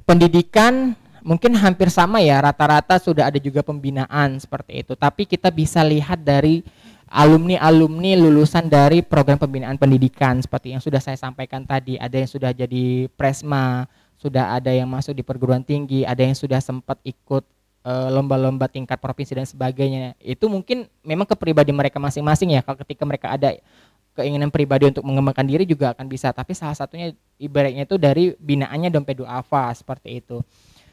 pendidikan mungkin hampir sama ya, rata-rata sudah ada juga pembinaan, seperti itu. Tapi kita bisa lihat dari alumni lulusan dari program pembinaan pendidikan, seperti yang sudah saya sampaikan tadi. Ada yang sudah jadi presma, sudah ada yang masuk di perguruan tinggi, ada yang sudah sempat ikut lomba-lomba tingkat provinsi dan sebagainya. Itu mungkin memang kepribadian mereka masing-masing ya. Kalau ketika mereka ada keinginan pribadi untuk mengembangkan diri juga akan bisa, tapi salah satunya ibaratnya itu dari binaannya dompet duafa, seperti itu.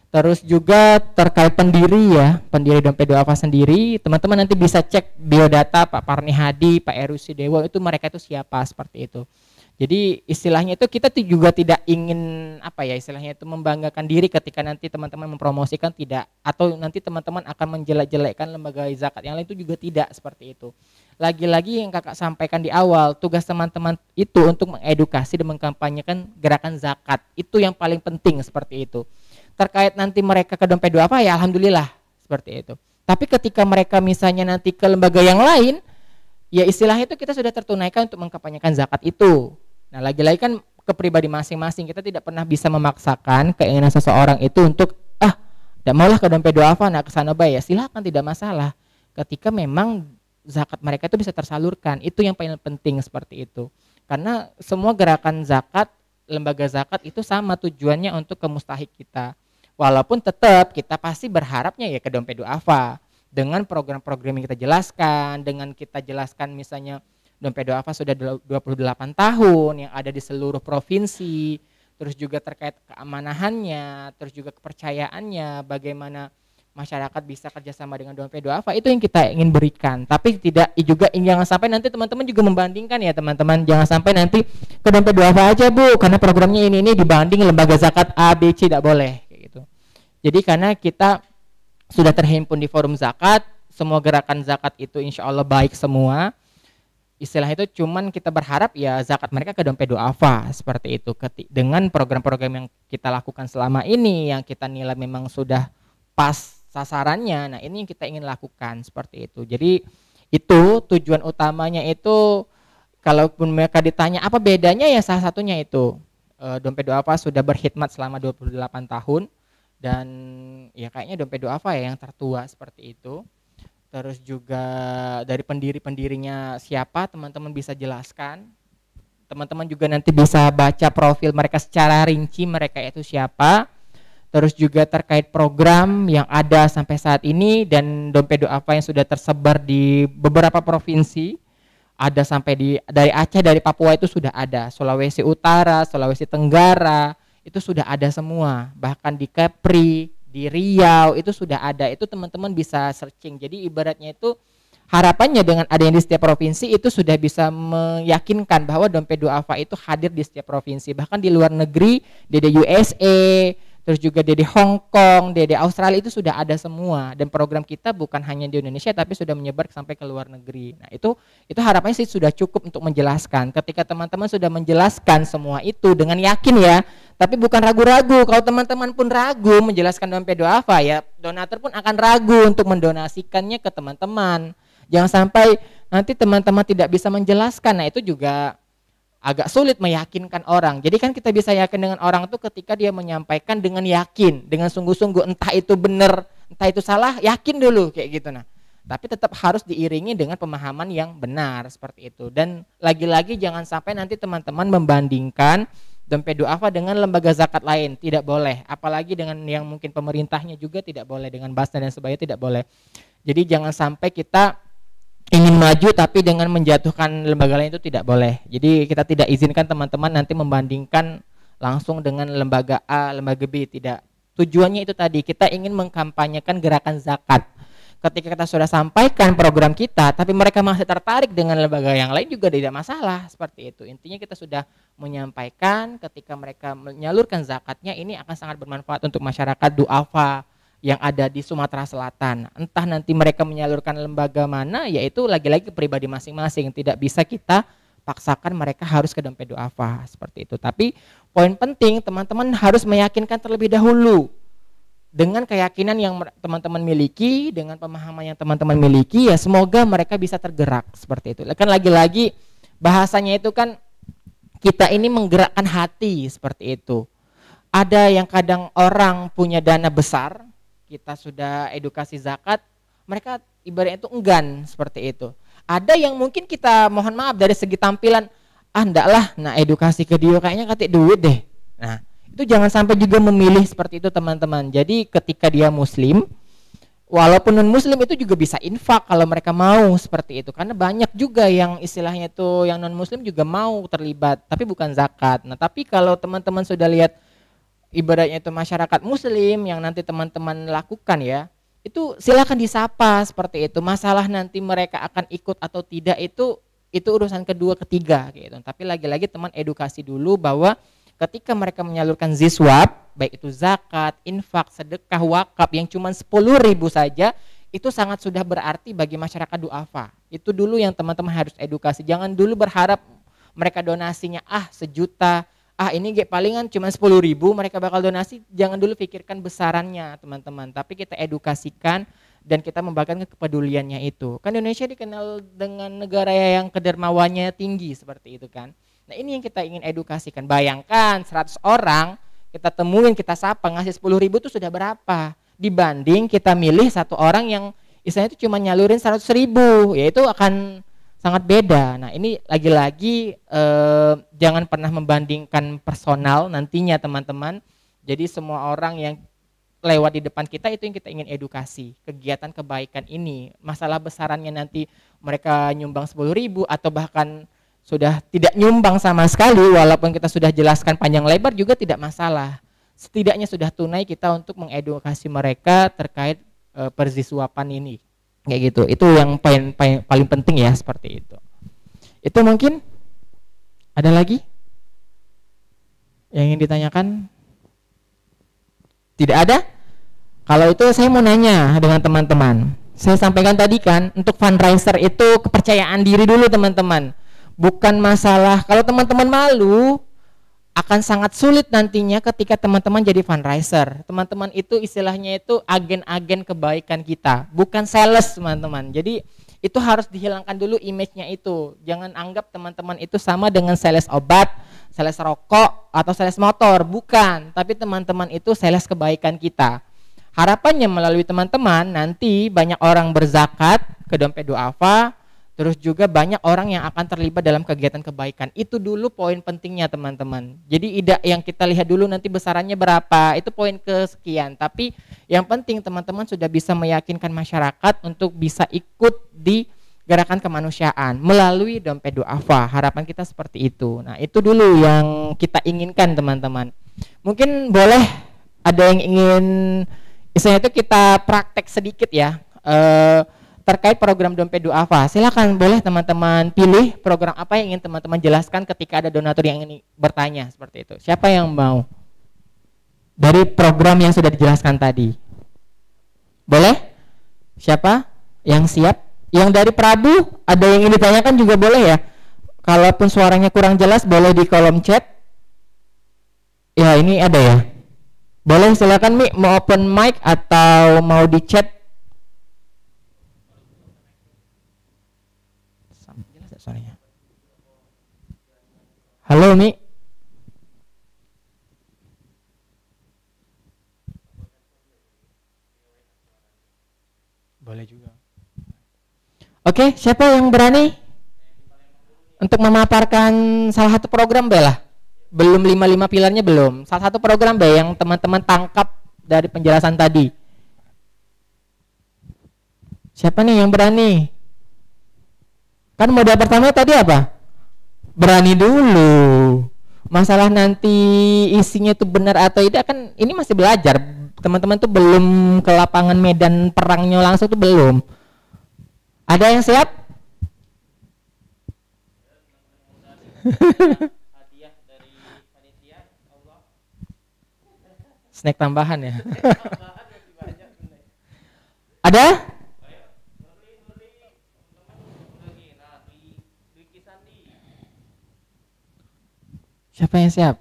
Terus juga terkait pendiri ya, pendiri dompet duafa sendiri, teman-teman nanti bisa cek biodata Pak Parni Hadi, Pak Eru Sidewo, itu mereka itu siapa, seperti itu. Jadi istilahnya itu kita juga tidak ingin apa ya, istilahnya itu membanggakan diri ketika nanti teman-teman mempromosikan, tidak, atau nanti teman-teman akan menjelek-jelekkan lembaga zakat yang lain, itu juga tidak, seperti itu. Lagi-lagi yang kakak sampaikan di awal, tugas teman-teman itu untuk mengedukasi dan mengkampanyekan gerakan zakat, itu yang paling penting, seperti itu. Terkait nanti mereka ke dompet duafa ya alhamdulillah, seperti itu. Tapi ketika mereka misalnya nanti ke lembaga yang lain, ya istilahnya itu kita sudah tertunaikan untuk mengkampanyekan zakat itu. Nah, lagi-lagi kan kepribadi masing-masing, kita tidak pernah bisa memaksakan keinginan seseorang itu untuk tidak maulah ke dompet duafa, nah ke sana ya silakan, tidak masalah. Ketika memang zakat mereka itu bisa tersalurkan, itu yang paling penting, seperti itu. Karena semua gerakan zakat, lembaga zakat itu sama tujuannya untuk ke mustahik kita. Walaupun tetap kita pasti berharapnya ya ke dompet duafa dengan program-program yang kita jelaskan, dengan kita jelaskan misalnya dompet duafa sudah 28 tahun yang ada di seluruh provinsi, terus juga terkait keamanahannya, terus juga kepercayaannya, bagaimana masyarakat bisa kerjasama dengan dompet duafa, itu yang kita ingin berikan. Tapi tidak juga jangan sampai nanti teman-teman juga membandingkan ya teman-teman, jangan sampai nanti ke dompet duafa aja Bu, karena programnya ini dibanding lembaga zakat A, B, C, tidak boleh kayak gitu. Jadi karena kita sudah terhimpun di forum zakat, semua gerakan zakat itu insya Allah baik semua. Istilah itu cuman kita berharap ya zakat mereka ke dompet duafa, seperti itu. Dengan program-program yang kita lakukan selama ini, yang kita nilai memang sudah pas sasarannya, nah ini yang kita ingin lakukan, seperti itu. Jadi itu tujuan utamanya itu, kalaupun mereka ditanya apa bedanya, ya salah satunya itu dompet duafa sudah berkhidmat selama 28 tahun dan ya kayaknya dompet duafa ya yang tertua, seperti itu. Terus juga dari pendiri-pendirinya siapa, teman-teman bisa jelaskan. Teman-teman juga nanti bisa baca profil mereka secara rinci, mereka itu siapa. Terus juga terkait program yang ada sampai saat ini dan dompet duafa yang sudah tersebar di beberapa provinsi. Ada sampai dari Aceh, dari Papua itu sudah ada. Sulawesi Utara, Sulawesi Tenggara, itu sudah ada semua. Bahkan di Kepri, di Riau itu sudah ada. Itu teman-teman bisa searching. Jadi ibaratnya itu harapannya dengan adanya di setiap provinsi itu sudah bisa meyakinkan bahwa dompet duafa itu hadir di setiap provinsi. Bahkan di luar negeri, di USA, terus juga di Hong Kong, di Australia itu sudah ada semua, dan program kita bukan hanya di Indonesia tapi sudah menyebar sampai ke luar negeri. Nah, itu harapannya sih sudah cukup untuk menjelaskan. Ketika teman-teman sudah menjelaskan semua itu dengan yakin ya, tapi bukan ragu-ragu. Kalau teman-teman pun ragu menjelaskan dompet duafa, ya donatur pun akan ragu untuk mendonasikannya ke teman-teman. Jangan sampai nanti teman-teman tidak bisa menjelaskan. Nah, itu juga agak sulit meyakinkan orang. Jadi kan kita bisa yakin dengan orang itu ketika dia menyampaikan dengan yakin, dengan sungguh-sungguh, entah itu benar, entah itu salah, yakin dulu kayak gitu. Nah, tapi tetap harus diiringi dengan pemahaman yang benar seperti itu. Dan lagi-lagi jangan sampai nanti teman-teman membandingkan dompet duafa dengan lembaga zakat lain, tidak boleh. Apalagi dengan yang mungkin pemerintahnya juga tidak boleh, dengan Basnas dan sebagainya tidak boleh. Jadi jangan sampai kita ingin maju tapi dengan menjatuhkan lembaga lain itu tidak boleh. Jadi kita tidak izinkan teman-teman nanti membandingkan langsung dengan lembaga A, lembaga B, tidak. Tujuannya itu tadi, kita ingin mengkampanyekan gerakan zakat. Ketika kita sudah sampaikan program kita tapi mereka masih tertarik dengan lembaga yang lain juga tidak masalah, seperti itu. Intinya kita sudah menyampaikan ketika mereka menyalurkan zakatnya ini akan sangat bermanfaat untuk masyarakat duafa yang ada di Sumatera Selatan. Entah nanti mereka menyalurkan lembaga mana, yaitu lagi-lagi pribadi masing-masing. Tidak bisa kita paksakan mereka harus ke dompet duafa seperti itu. Tapi poin penting teman-teman harus meyakinkan terlebih dahulu. Dengan keyakinan yang teman-teman miliki, dengan pemahaman yang teman-teman miliki, ya semoga mereka bisa tergerak seperti itu. Kan lagi-lagi bahasanya itu kan kita ini menggerakkan hati seperti itu. Ada yang kadang orang punya dana besar, kita sudah edukasi zakat, mereka ibaratnya itu enggan seperti itu. Ada yang mungkin kita mohon maaf dari segi tampilan, enggak lah, nah edukasi ke dia kayaknya katik duit deh. Nah, itu jangan sampai juga memilih seperti itu teman-teman. Jadi ketika dia muslim, walaupun non muslim itu juga bisa infak kalau mereka mau seperti itu. Karena banyak juga yang istilahnya itu yang non muslim juga mau terlibat, tapi bukan zakat. Nah, tapi kalau teman-teman sudah lihat ibaratnya itu masyarakat muslim yang nanti teman-teman lakukan ya, itu silakan disapa seperti itu. Masalah nanti mereka akan ikut atau tidak itu urusan kedua ketiga gitu. Tapi lagi-lagi teman edukasi dulu bahwa ketika mereka menyalurkan ziswab, baik itu zakat, infak, sedekah, wakaf yang cuma 10.000 saja, itu sangat sudah berarti bagi masyarakat duafa. Itu dulu yang teman-teman harus edukasi. Jangan dulu berharap mereka donasinya 1 juta, ini palingan cuma 10.000 mereka bakal donasi. Jangan dulu pikirkan besarannya teman-teman, tapi kita edukasikan dan kita membagikan kepeduliannya itu. Kan Indonesia dikenal dengan negara yang kedermawannya tinggi seperti itu kan. Nah, ini yang kita ingin edukasikan. Bayangkan 100 orang kita temuin, kita sapa, ngasih 10.000 itu sudah berapa? Dibanding kita milih 1 orang yang istilahnya itu cuma nyalurin 100.000, yaitu akan sangat beda. Nah, ini lagi-lagi jangan pernah membandingkan personal nantinya teman-teman. Jadi semua orang yang lewat di depan kita itu yang kita ingin edukasi. Kegiatan kebaikan ini, masalah besarannya nanti mereka nyumbang 10.000 atau bahkan sudah tidak nyumbang sama sekali, walaupun kita sudah jelaskan panjang lebar juga tidak masalah. Setidaknya sudah tunai kita untuk mengedukasi mereka terkait perziswapan ini. Kayak gitu, itu yang paling penting ya, seperti itu. Itu mungkin ada lagi yang ingin ditanyakan? Tidak ada? Kalau itu saya mau nanya dengan teman-teman. Saya sampaikan tadi kan, untuk fundraiser itu kepercayaan diri dulu teman-teman. Bukan masalah, kalau teman-teman malu, akan sangat sulit nantinya ketika teman-teman jadi fundraiser. Teman-teman itu istilahnya itu agen-agen kebaikan kita, bukan sales teman-teman. Jadi itu harus dihilangkan dulu image-nya itu. Jangan anggap teman-teman itu sama dengan sales obat, sales rokok, atau sales motor. Bukan, tapi teman-teman itu sales kebaikan kita. Harapannya melalui teman-teman nanti banyak orang berzakat ke dompet duafa, terus juga banyak orang yang akan terlibat dalam kegiatan kebaikan. Itu dulu poin pentingnya teman-teman. Jadi tidak yang kita lihat dulu nanti besarannya berapa, itu poin kesekian. Tapi yang penting teman-teman sudah bisa meyakinkan masyarakat untuk bisa ikut di gerakan kemanusiaan melalui dompet duafa. Harapan kita seperti itu. Nah, itu dulu yang kita inginkan teman-teman. Mungkin boleh ada yang ingin, istilahnya itu kita praktek sedikit ya. Terkait program dompet duafa, silakan boleh teman-teman pilih program apa yang ingin teman-teman jelaskan ketika ada donatur yang ingin bertanya seperti itu. Siapa yang mau? dari program yang sudah dijelaskan tadi? Boleh? Siapa yang siap? Yang dari Prabu, ada yang ingin ditanyakan juga boleh ya. Kalaupun suaranya kurang jelas, boleh di kolom chat. Ya, ini ada ya. Boleh, silakan Mi, mau open mic atau mau di chat? Jelas ya suaranya? Halo Mi. Boleh juga. Oke, siapa yang berani untuk memaparkan salah satu program Bella? Belum 5 pilarnya belum. Salah satu program yang teman-teman tangkap dari penjelasan tadi. Siapa nih yang berani? Kan modal pertama tadi apa? Berani dulu. Masalah nanti isinya itu benar atau tidak kan ini masih belajar. Teman-teman tuh belum ke lapangan medan perangnya langsung tuh belum. Ada yang siap? Snack tambahan ya. Ada? Siapa yang siap?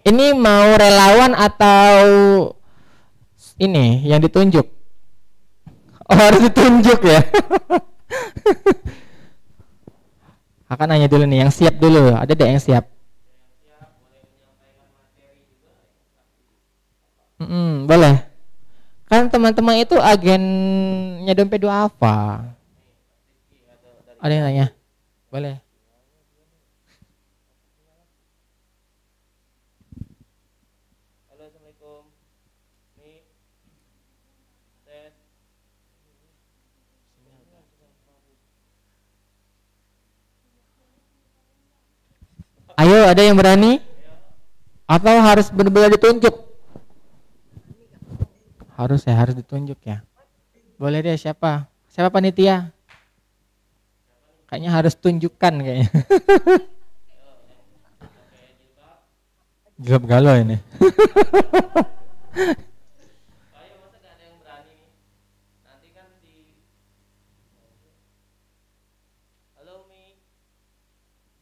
Ini mau relawan atau ini yang ditunjuk? Oh, harus ditunjuk ya. Akan nanya dulu nih, yang siap dulu. Ada deh yang siap? Boleh. Kan teman-teman itu agennya Dompet Duafa. Ada yang tanya? Boleh. Halo, assalamualaikum. Ayo, ada yang berani? Atau harus benar-benar ditunjuk? Harus ya, harus ditunjuk ya. Boleh deh, siapa? Siapa panitia? Kayaknya harus tunjukkan kayaknya. Jawab galau ini.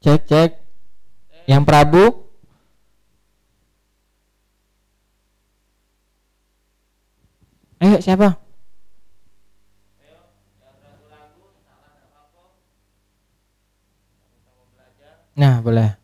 Cek. Yang Prabu? Ayo, siapa? Nah, boleh.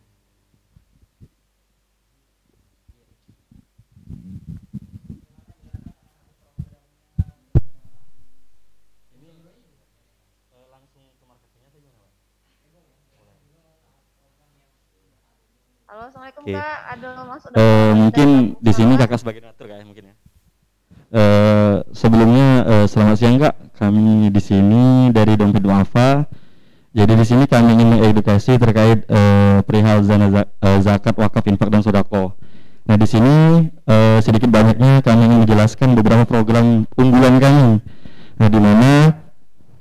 Halo, assalamualaikum Oke. Kak. Aduh, Mas Mungkin di sini kakak sebagai donatur kak ya mungkin ya. Sebelumnya selamat siang kak. Kami di sini dari Dompet Duafa. Jadi di sini kami ingin mengedukasi terkait perihal zakat, wakaf, infak dan sodako. Nah di sini sedikit banyaknya kami ingin menjelaskan beberapa program unggulan kami. Nah di mana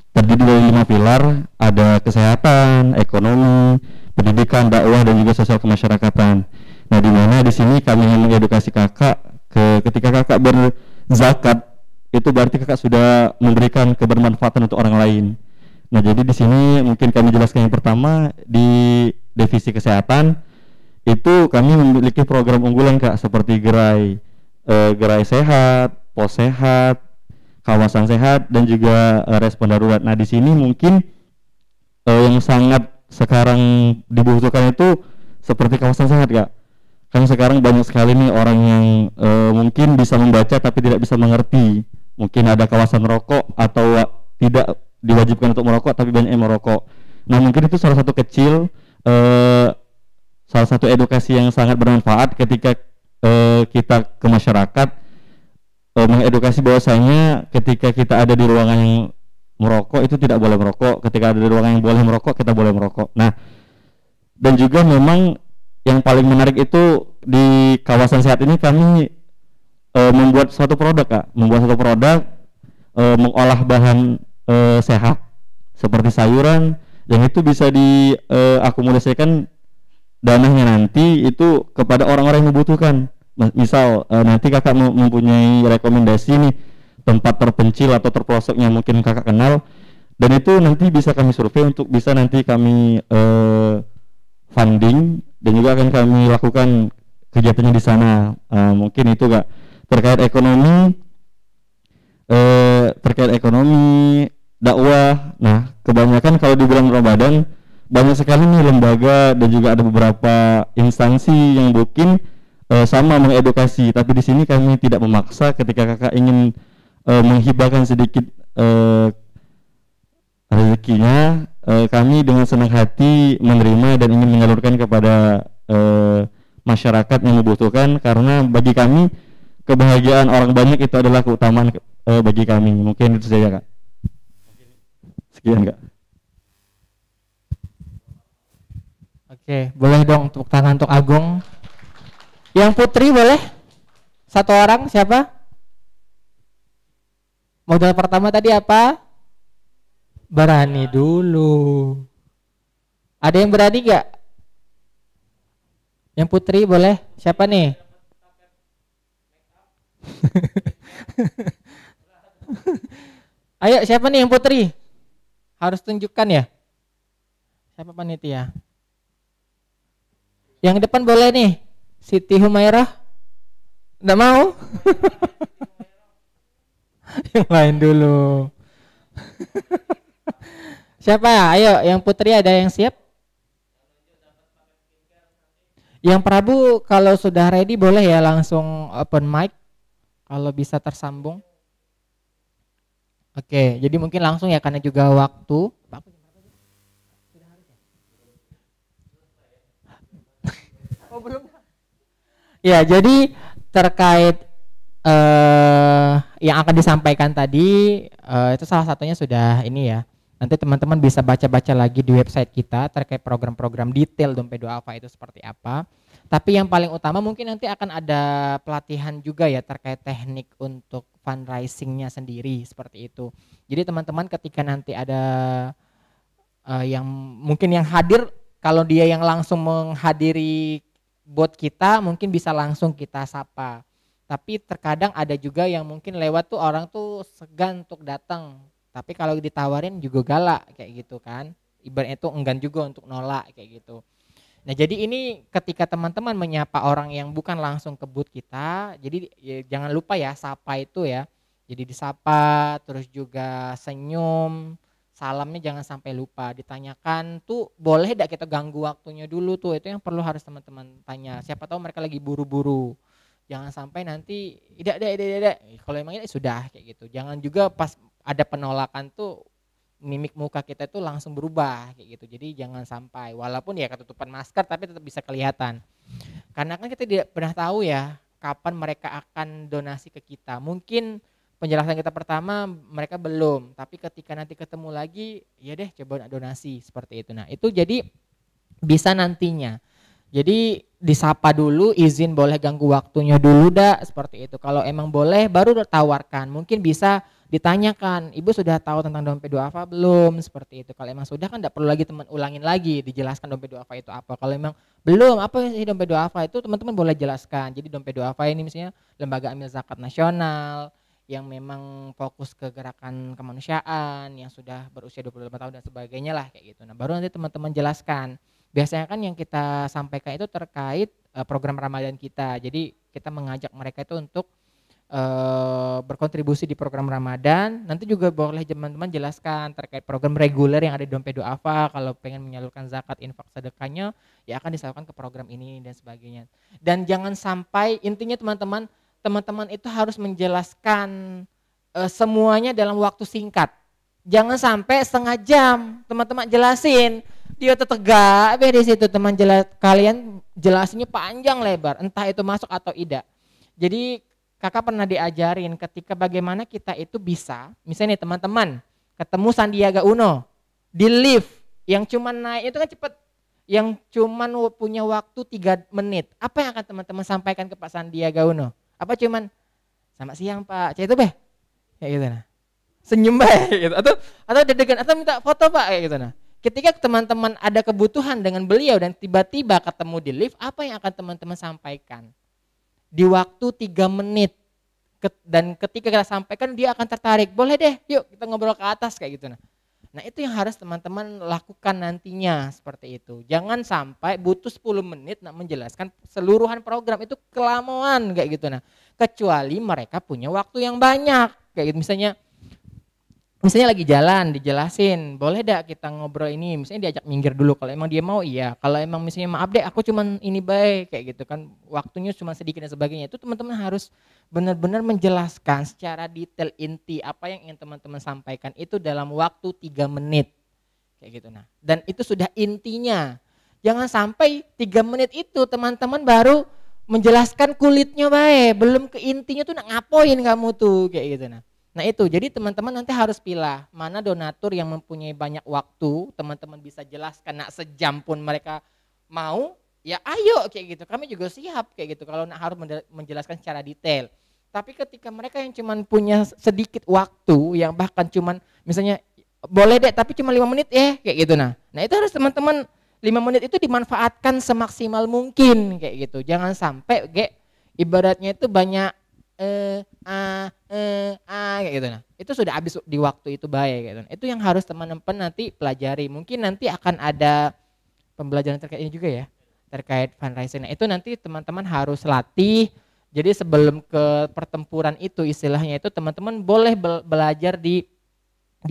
terdiri dari 5 pilar, ada kesehatan, ekonomi, pendidikan, dakwah dan juga sosial kemasyarakatan. Nah di mana di sini kami ingin mengedukasi kakak ketika kakak berzakat itu berarti kakak sudah memberikan kebermanfaatan untuk orang lain. Nah jadi di sini mungkin kami jelaskan yang pertama di divisi kesehatan itu kami memiliki program unggulan kak seperti gerai sehat, pos sehat, kawasan sehat dan juga respon darurat. Nah di sini mungkin yang sangat sekarang dibutuhkan itu seperti kawasan sehat kak. Kan sekarang banyak sekali nih orang yang mungkin bisa membaca tapi tidak bisa mengerti. Mungkin ada kawasan rokok atau tidak diwajibkan untuk merokok tapi banyak yang merokok. Nah mungkin itu salah satu salah satu edukasi yang sangat bermanfaat ketika kita ke masyarakat mengedukasi bahwasanya ketika kita ada di ruangan yang merokok itu tidak boleh merokok, ketika ada di ruangan yang boleh merokok kita boleh merokok. Nah dan juga memang yang paling menarik itu di kawasan sehat ini kami membuat suatu produk kak, mengolah bahan sehat seperti sayuran yang itu bisa diakumulasikan dananya nanti itu kepada orang-orang yang membutuhkan. misal nanti kakak mempunyai rekomendasi nih tempat terpencil atau terpelosok yang mungkin kakak kenal, dan itu nanti bisa kami survei untuk bisa nanti kami funding, dan juga akan kami lakukan kegiatannya di sana. Mungkin itu kak terkait ekonomi dakwah. Nah, kebanyakan kalau di bulan Ramadan banyak sekali nih lembaga dan juga ada beberapa instansi yang mungkin sama mengedukasi, tapi di sini kami tidak memaksa. Ketika kakak ingin menghibahkan sedikit rezekinya, kami dengan senang hati menerima dan ingin menyalurkan kepada masyarakat yang membutuhkan, karena bagi kami kebahagiaan orang banyak itu adalah keutamaan bagi kami. Mungkin itu saja kak. Sekian kak. Oke, boleh dong tepuk tangan untuk Agung. Yang Putri boleh? Satu orang, siapa? Modal pertama tadi apa? Berani dulu. Ada yang berani gak? Yang Putri boleh? Siapa nih? Ayo, siapa nih yang Putri? Harus tunjukkan ya. Siapa panitia? Yang depan boleh nih. Siti Humairah. Nggak mau? Yang lain dulu. Siapa? Ayo, yang Putri ada yang siap? Yang Prabu kalau sudah ready boleh ya langsung open mic kalau bisa tersambung. Oke, jadi mungkin langsung ya karena juga waktu. Oh, belum. Ya, jadi terkait yang akan disampaikan tadi itu salah satunya sudah ini ya. Nanti teman-teman bisa baca-baca lagi di website kita terkait program-program detail Dompet Duafa itu seperti apa. Tapi yang paling utama mungkin nanti akan ada pelatihan juga ya terkait teknik untuk fundraisingnya sendiri seperti itu. Jadi teman-teman ketika nanti ada yang mungkin yang hadir, kalau dia yang langsung menghadiri bot kita mungkin bisa langsung kita sapa. Tapi terkadang ada juga yang mungkin lewat tuh orang tuh segan untuk datang. Tapi kalau ditawarin juga galak kayak gitu kan. Ibaratnya itu enggan juga untuk nolak kayak gitu. Nah, jadi ini ketika teman-teman menyapa orang yang bukan langsung ke booth kita, jadi ya, jangan lupa ya sapa itu ya. Jadi disapa, terus juga senyum, salamnya jangan sampai lupa. Ditanyakan tuh boleh tidak kita ganggu waktunya dulu tuh, itu yang perlu harus teman-teman tanya. Siapa tahu mereka lagi buru-buru. Jangan sampai nanti tidak. Kalau emang ini sudah kayak gitu. Jangan juga pas ada penolakan tuh mimik muka kita itu langsung berubah kayak gitu. Jadi jangan sampai, walaupun ya ketutupan masker tapi tetap bisa kelihatan. Karena kan kita tidak pernah tahu ya kapan mereka akan donasi ke kita. Mungkin penjelasan kita pertama mereka belum, tapi ketika nanti ketemu lagi ya deh coba donasi seperti itu. Nah, itu jadi bisa nantinya. Jadi disapa dulu, izin boleh ganggu waktunya dulu dah seperti itu. Kalau emang boleh baru tawarkan. Mungkin bisa ditanyakan, ibu sudah tahu tentang Dompet Duafa belum, seperti itu. Kalau emang sudah kan tidak perlu lagi teman ulangin lagi, dijelaskan Dompet Duafa itu apa. Kalau emang belum, apa sih Dompet Duafa itu, teman-teman boleh jelaskan. Jadi Dompet Duafa ini misalnya lembaga amil zakat nasional yang memang fokus ke gerakan kemanusiaan yang sudah berusia 25 tahun dan sebagainya lah kayak gitu. Nah, baru nanti teman-teman jelaskan. Biasanya kan yang kita sampaikan itu terkait program Ramadan kita. Jadi kita mengajak mereka itu untuk berkontribusi di program Ramadan. Nanti juga boleh teman-teman jelaskan terkait program reguler yang ada di Dompet Duafa. Kalau pengen menyalurkan zakat infak sedekahnya ya akan disalurkan ke program ini dan sebagainya. Dan jangan sampai, intinya teman-teman itu harus menjelaskan semuanya dalam waktu singkat. Jangan sampai setengah jam teman-teman jelasin dia tegak di situ, teman kalian jelasinnya panjang lebar, entah itu masuk atau tidak. Jadi kakak pernah diajarin ketika bagaimana kita itu bisa, misalnya nih teman-teman ketemu Sandiaga Uno di lift yang cuman naik itu kan cepet, yang cuman punya waktu 3 menit. Apa yang akan teman-teman sampaikan ke Pak Sandiaga Uno? Apa cuman selamat siang Pak, kayak itu beh, kayak gitu nah. Senyum beh, gitu. Atau deg-degan atau minta foto Pak kayak gitu nah. Ketika teman-teman ada kebutuhan dengan beliau dan tiba-tiba ketemu di lift, apa yang akan teman-teman sampaikan? di waktu 3 menit. Dan ketika kita sampaikan dia akan tertarik, boleh deh yuk kita ngobrol ke atas kayak gitu. Nah itu yang harus teman-teman lakukan nantinya seperti itu. Jangan sampai butuh 10 menit nak menjelaskan seluruhan program, itu kelamaan kayak gitu. Nah kecuali mereka punya waktu yang banyak kayak gitu. Misalnya lagi jalan dijelasin, boleh dak kita ngobrol ini, misalnya diajak minggir dulu kalau emang dia mau, iya. Kalau emang misalnya maaf deh aku cuman ini baik kayak gitu kan, waktunya cuma sedikit dan sebagainya. Itu teman-teman harus benar-benar menjelaskan secara detail inti apa yang ingin teman-teman sampaikan itu dalam waktu 3 menit kayak gitu. Nah dan itu sudah intinya. Jangan sampai 3 menit itu teman-teman baru menjelaskan kulitnya baik, belum ke intinya tuh nak ngapain kamu tuh kayak gitu. Nah itu, jadi teman-teman nanti harus pilih mana donatur yang mempunyai banyak waktu, teman-teman bisa jelaskan nak sejam pun mereka mau, ya ayo kayak gitu, kami juga siap kayak gitu kalau nak harus menjelaskan secara detail. Tapi ketika mereka yang cuman punya sedikit waktu, yang bahkan cuman misalnya boleh deh tapi cuma 5 menit kayak gitu. Nah itu harus teman-teman 5 menit itu dimanfaatkan semaksimal mungkin kayak gitu. Jangan sampai ibaratnya itu banyak kayak gitu. Nah itu sudah habis di waktu itu baik gitu. Itu yang harus teman-teman nanti pelajari. Mungkin nanti akan ada pembelajaran terkait ini juga ya, terkait fundraising. Nah itu nanti teman-teman harus latih. Jadi sebelum ke pertempuran itu istilahnya itu teman-teman boleh belajar di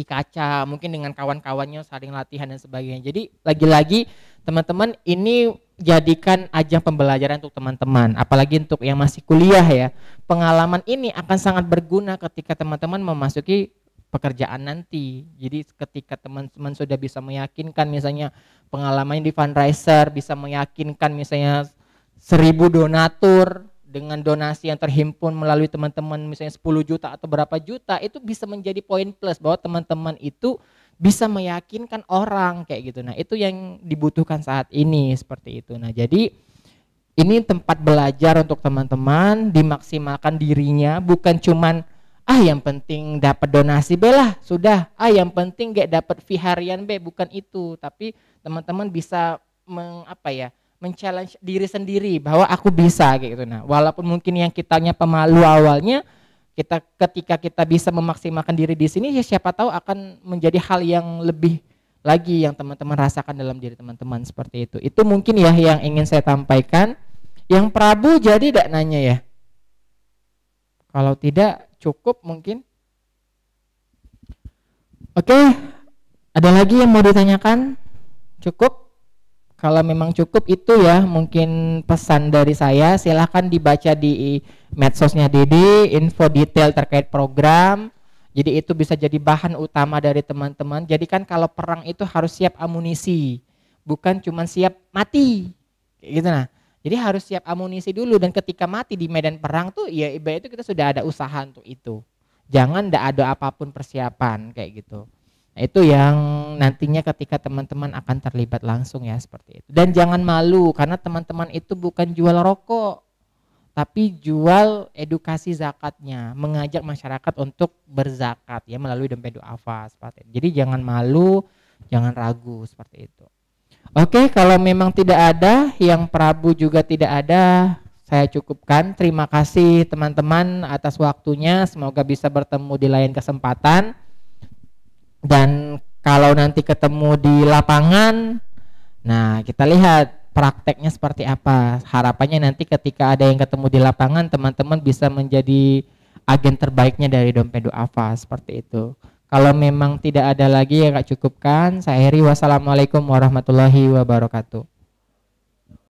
kaca, mungkin dengan kawan-kawannya saling latihan dan sebagainya. Jadi lagi-lagi teman-teman ini jadikan ajang pembelajaran untuk teman-teman, apalagi untuk yang masih kuliah ya. Pengalaman ini akan sangat berguna ketika teman-teman memasuki pekerjaan nanti. Jadi ketika teman-teman sudah bisa meyakinkan misalnya pengalaman di fundraiser, bisa meyakinkan misalnya 1000 donatur dengan donasi yang terhimpun melalui teman-teman misalnya 10 juta atau berapa juta, itu bisa menjadi poin plus bahwa teman-teman itu bisa meyakinkan orang kayak gitu. Nah itu yang dibutuhkan saat ini seperti itu. Nah jadi ini tempat belajar untuk teman-teman, dimaksimalkan dirinya, bukan cuman yang penting dapat donasi lah sudah, yang penting dapat fee harian bukan itu. Tapi teman-teman bisa men-challenge diri sendiri bahwa aku bisa kayak gitu. Nah, walaupun mungkin yang kitanya pemalu awalnya, ketika kita bisa memaksimalkan diri di sini, ya siapa tahu akan menjadi hal yang lebih lagi yang teman-teman rasakan dalam diri teman-teman seperti itu. Itu mungkin ya yang ingin saya sampaikan. Yang Prabu jadi tidak nanya ya? Kalau tidak cukup mungkin. Oke, ada lagi yang mau ditanyakan? Cukup? Kalau memang cukup itu ya mungkin pesan dari saya, silahkan dibaca di medsosnya Dede, info detail terkait program. Jadi itu bisa jadi bahan utama dari teman-teman. Jadi kan kalau perang itu harus siap amunisi, bukan cuma siap mati. Gitu nah. Jadi harus siap amunisi dulu, dan ketika mati di medan perang tuh ya ibarat itu kita sudah ada usaha untuk itu. Jangan ndak ada apapun persiapan kayak gitu. Nah, itu yang nantinya ketika teman-teman akan terlibat langsung ya seperti itu. Dan jangan malu karena teman-teman itu bukan jual rokok, tapi jual edukasi zakatnya, mengajak masyarakat untuk berzakat ya melalui dompet duafa seperti itu. Jadi jangan malu, jangan ragu seperti itu. Oke, kalau memang tidak ada, yang Prabu juga tidak ada, saya cukupkan. Terima kasih teman-teman atas waktunya, semoga bisa bertemu di lain kesempatan. Dan kalau nanti ketemu di lapangan, nah kita lihat prakteknya seperti apa. Harapannya nanti ketika ada yang ketemu di lapangan, teman-teman bisa menjadi agen terbaiknya dari dompet duafa seperti itu. Kalau memang tidak ada lagi yang gak cukupkan, saya akhiri. Wassalamualaikum warahmatullahi wabarakatuh.